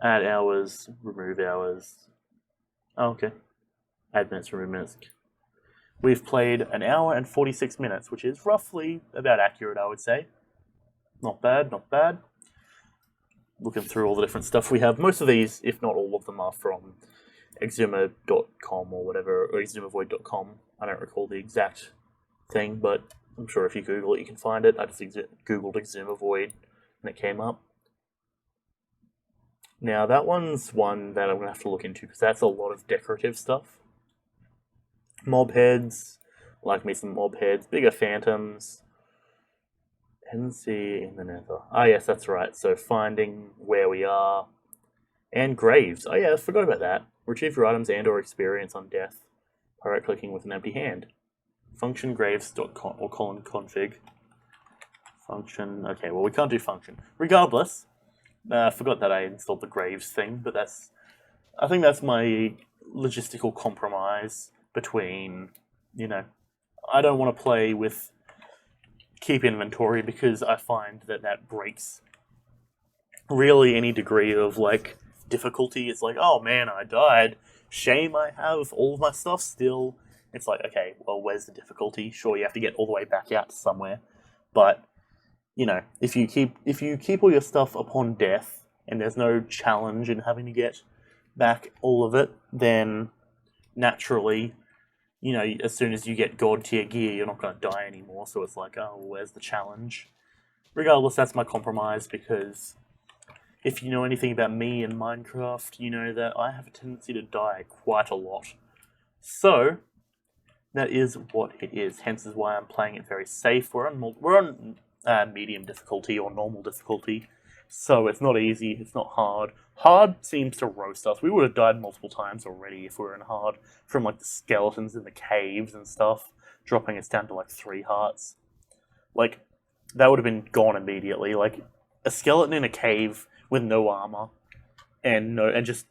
Add hours, remove hours. Oh, okay. Add minutes, remove minutes. We've played an hour and 46 minutes, which is roughly about accurate, I would say. Not bad, not bad. Looking through all the different stuff we have. Most of these, if not all of them, are from exuma.com or whatever, or exumavoid.com. I don't recall the exact thing, but I'm sure if you Google it, you can find it. I just Googled Exumavoid, and it came up. Now, that one's one that I'm going to have to look into, because that's a lot of decorative stuff. Mob heads, like me some mob heads, bigger phantoms. Tendency in the nether. Ah, yes, that's right. So finding where we are. And graves. Oh, yeah, I forgot about that. Retrieve your items and or experience on death by right-clicking with an empty hand. Function graves.com or config. Function. Okay, well, we can't do function. Regardless, I forgot that I installed the graves thing, but I think that's my logistical compromise between, I don't want to play with keep inventory because I find that breaks really any degree of difficulty. It's like, oh man, I died. Shame I have all of my stuff still. It's like, okay, well, where's the difficulty? Sure, you have to get all the way back out to somewhere, but if you keep all your stuff upon death and there's no challenge in having to get back all of it, then naturally, as soon as you get God tier gear, you're not going to die anymore. So it's like, oh, where's the challenge? Regardless, that's my compromise, because if you know anything about me in Minecraft, you know that I have a tendency to die quite a lot. So that is what it is. Hence is why I'm playing it very safe. We're on medium difficulty or normal difficulty, so it's not easy. It's not hard. Hard seems to roast us. We would have died multiple times already if we were in hard, from the skeletons in the caves and stuff, dropping us down to 3 hearts. That would have been gone immediately. A skeleton in a cave with no armor and just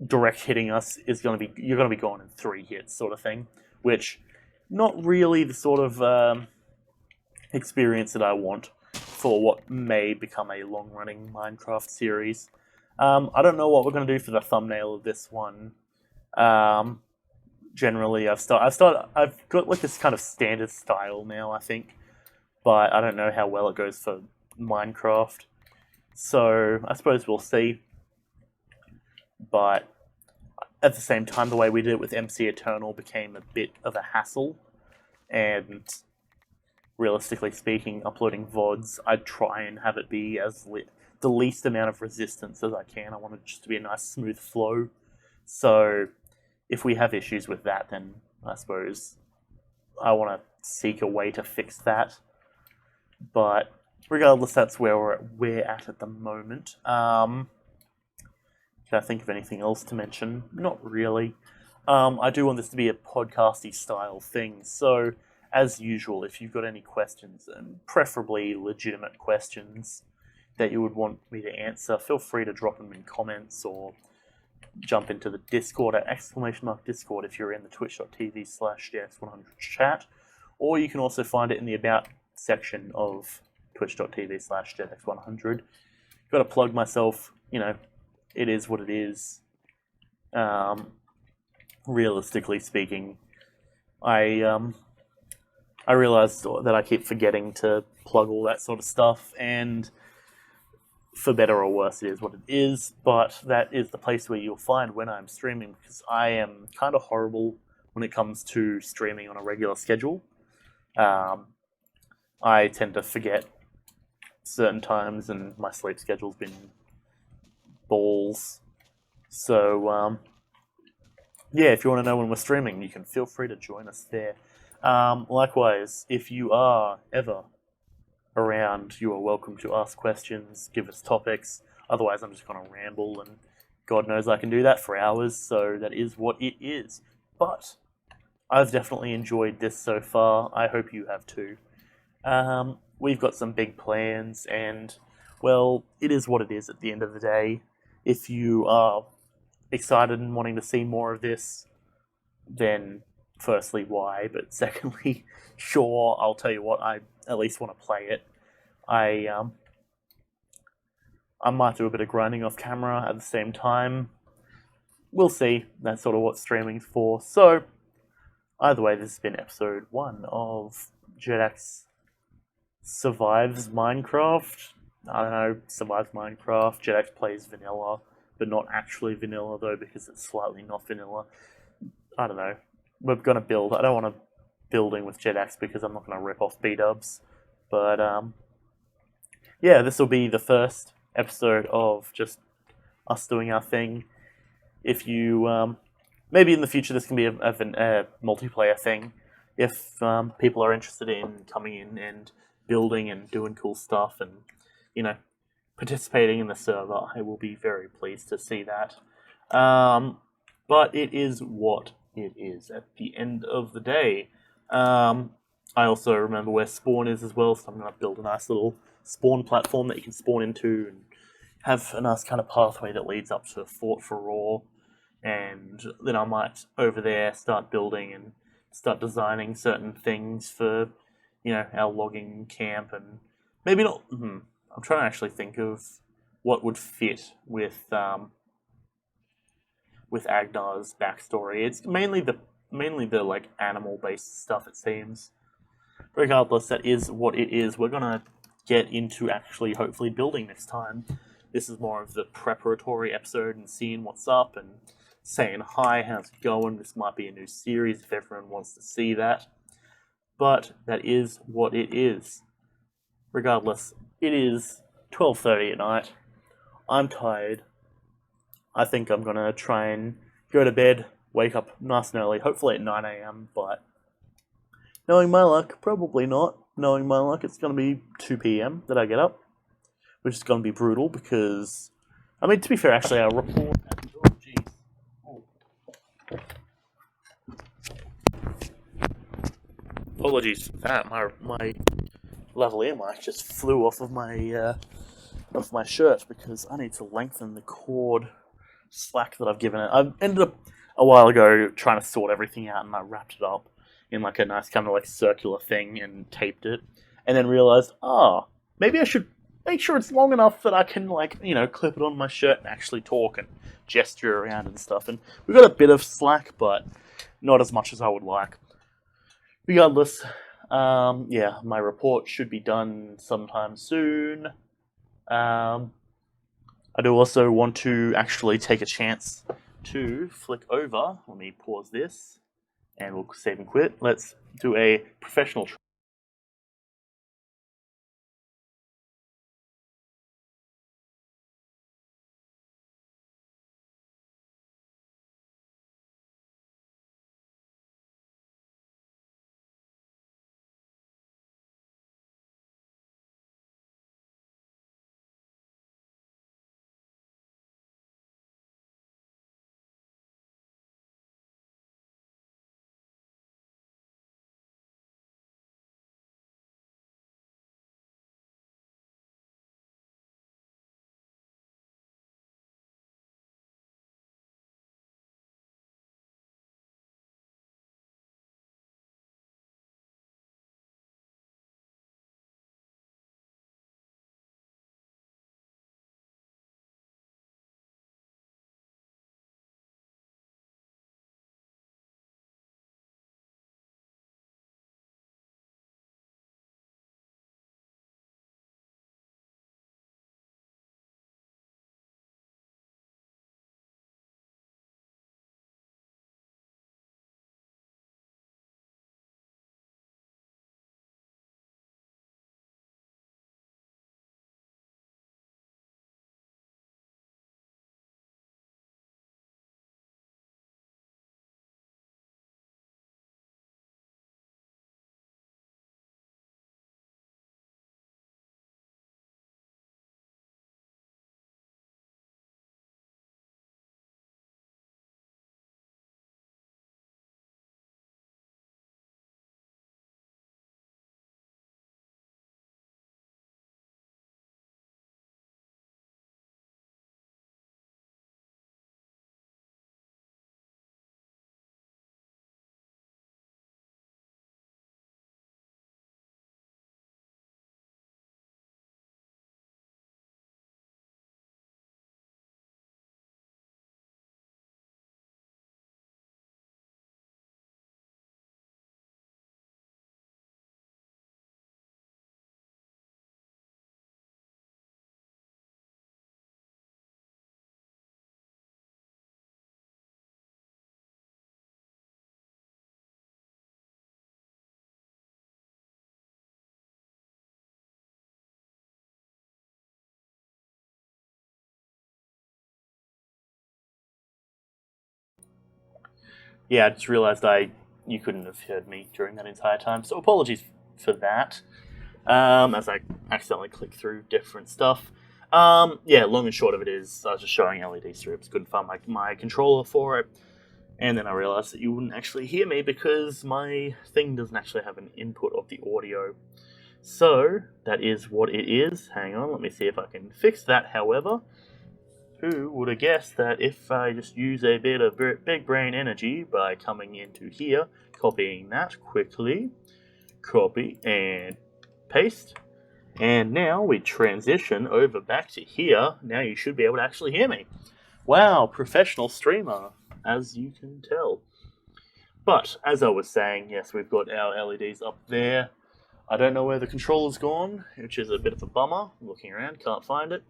direct hitting us is you're gonna be gone in 3 hits, sort of thing. Which, not really the sort of experience that I want for what may become a long-running Minecraft series. I don't know what we're going to do for the thumbnail of this one. Generally, I've got this kind of standard style now, I think, but I don't know how well it goes for Minecraft. So I suppose we'll see. But at the same time, the way we did it with MC Eternal became a bit of a hassle, and realistically speaking, uploading VODs, I'd try and have it be as the least amount of resistance as I can. I want it just to be a nice smooth flow. So if we have issues with that, then I suppose I want to seek a way to fix that. But regardless, that's where we're at the moment. Can I think of anything else to mention? Not really. I do want this to be a podcasty style thing, so as usual, if you've got any questions, and preferably legitimate questions that you would want me to answer, feel free to drop them in comments or jump into the Discord at !Discord if you're in the twitch.tv/JX100 chat, or you can also find it in the About section of twitch.tv/JX100. Got to plug myself, it is what it is. Realistically speaking, I realized that I keep forgetting to plug all that sort of stuff, and for better or worse, it is what it is, but that is the place where you'll find when I'm streaming, because I am kind of horrible when it comes to streaming on a regular schedule. I tend to forget certain times, and my sleep schedule's been balls. So, yeah, if you want to know when we're streaming, you can feel free to join us there. Likewise, if you are ever around, you are welcome to ask questions, give us topics. Otherwise, I'm just going to ramble, and God knows I can do that for hours, so that is what it is. But I've definitely enjoyed this so far. I hope you have too. We've got some big plans, and, well, it is what it is at the end of the day. If you are excited and wanting to see more of this, then firstly, why? But secondly, sure, I'll tell you what, I at least want to play it. I might do a bit of grinding off camera at the same time. We'll see. That's sort of what streaming's for. So, either way, this has been episode 1 of JetX Survives Minecraft. I don't know, survives Minecraft. JetX plays vanilla, but not actually vanilla though, because it's slightly not vanilla. I don't know. We're gonna build. I don't want to building with JetX because I'm not gonna rip off B-dubs. But yeah, this will be the first episode of just us doing our thing. If you maybe in the future this can be a multiplayer thing. If people are interested in coming in and building and doing cool stuff and, participating in the server, I will be very pleased to see that. But it is what it is at the end of the day. I also remember where spawn is as well, so I'm going to build a nice little spawn platform that you can spawn into and have a nice kind of pathway that leads up to Fort Farore. And then I might, over there, start building and start designing certain things for, our logging camp, and maybe not. I'm trying to actually think of what would fit with Agnar's backstory. It's mainly the like animal based stuff, it seems. Regardless, that is what it is. We're gonna get into actually hopefully building next time. This is more of the preparatory episode and seeing what's up and saying hi, how's it going. This might be a new series if everyone wants to see that. But that is what it is. Regardless, it is 12:30 at night. I'm tired. I think I'm going to try and go to bed, wake up nice and early, hopefully at 9 a.m, but knowing my luck, probably not. Knowing my luck, it's going to be 2 p.m. that I get up, which is going to be brutal because, to be fair, actually, our report... Oh, jeez. Oh. Apologies for that. My lavalier mic just flew off of my shirt because I need to lengthen the cord slack that I've given it. I ended up a while ago trying to sort everything out, and I wrapped it up in like a nice kind of like circular thing and taped it, and then realized, maybe I should make sure it's long enough that I can clip it on my shirt and actually talk and gesture around and stuff. And we've got a bit of slack, but not as much as I would like. Regardless, my report should be done sometime soon. I do also want to actually take a chance to flick over. Let me pause this, and we'll save and quit. Let's do a professional yeah, I just realised you couldn't have heard me during that entire time, so apologies for that. As I accidentally click through different stuff. Yeah, long and short of it is, I was just showing LED strips, couldn't find my controller for it, and then I realised that you wouldn't actually hear me because my thing doesn't actually have an input of the audio. So, that is what it is. Hang on, let me see if I can fix that, however. Who would have guessed that if I just use a bit of big brain energy by coming into here, copying that quickly, copy and paste, and now we transition over back to here. Now you should be able to actually hear me. Wow, professional streamer, as you can tell. But, as I was saying, yes, we've got our LEDs up there. I don't know where the controller's gone, which is a bit of a bummer. I'm looking around, can't find it.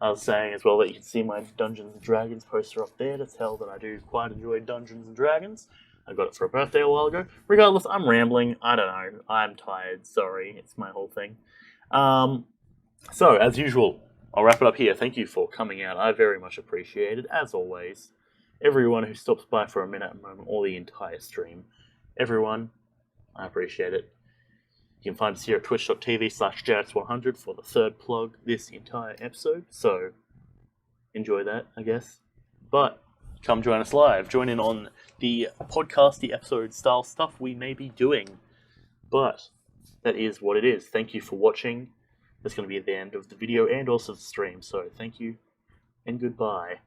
I was saying as well that you can see my Dungeons and Dragons poster up there to tell that I do quite enjoy Dungeons and Dragons. I got it for a birthday a while ago. Regardless, I'm rambling. I don't know. I'm tired. Sorry. It's my whole thing. So, as usual, I'll wrap it up here. Thank you for coming out. I very much appreciate it, as always. Everyone who stops by for a minute, moment, or the entire stream. Everyone, I appreciate it. You can find us here at twitch.tv/Jats100 for the third plug this entire episode, so enjoy that, I guess. But come join us live. Join in on the podcasty episode style stuff we may be doing. But that is what it is. Thank you for watching. That's going to be at the end of the video and also the stream, so thank you and goodbye.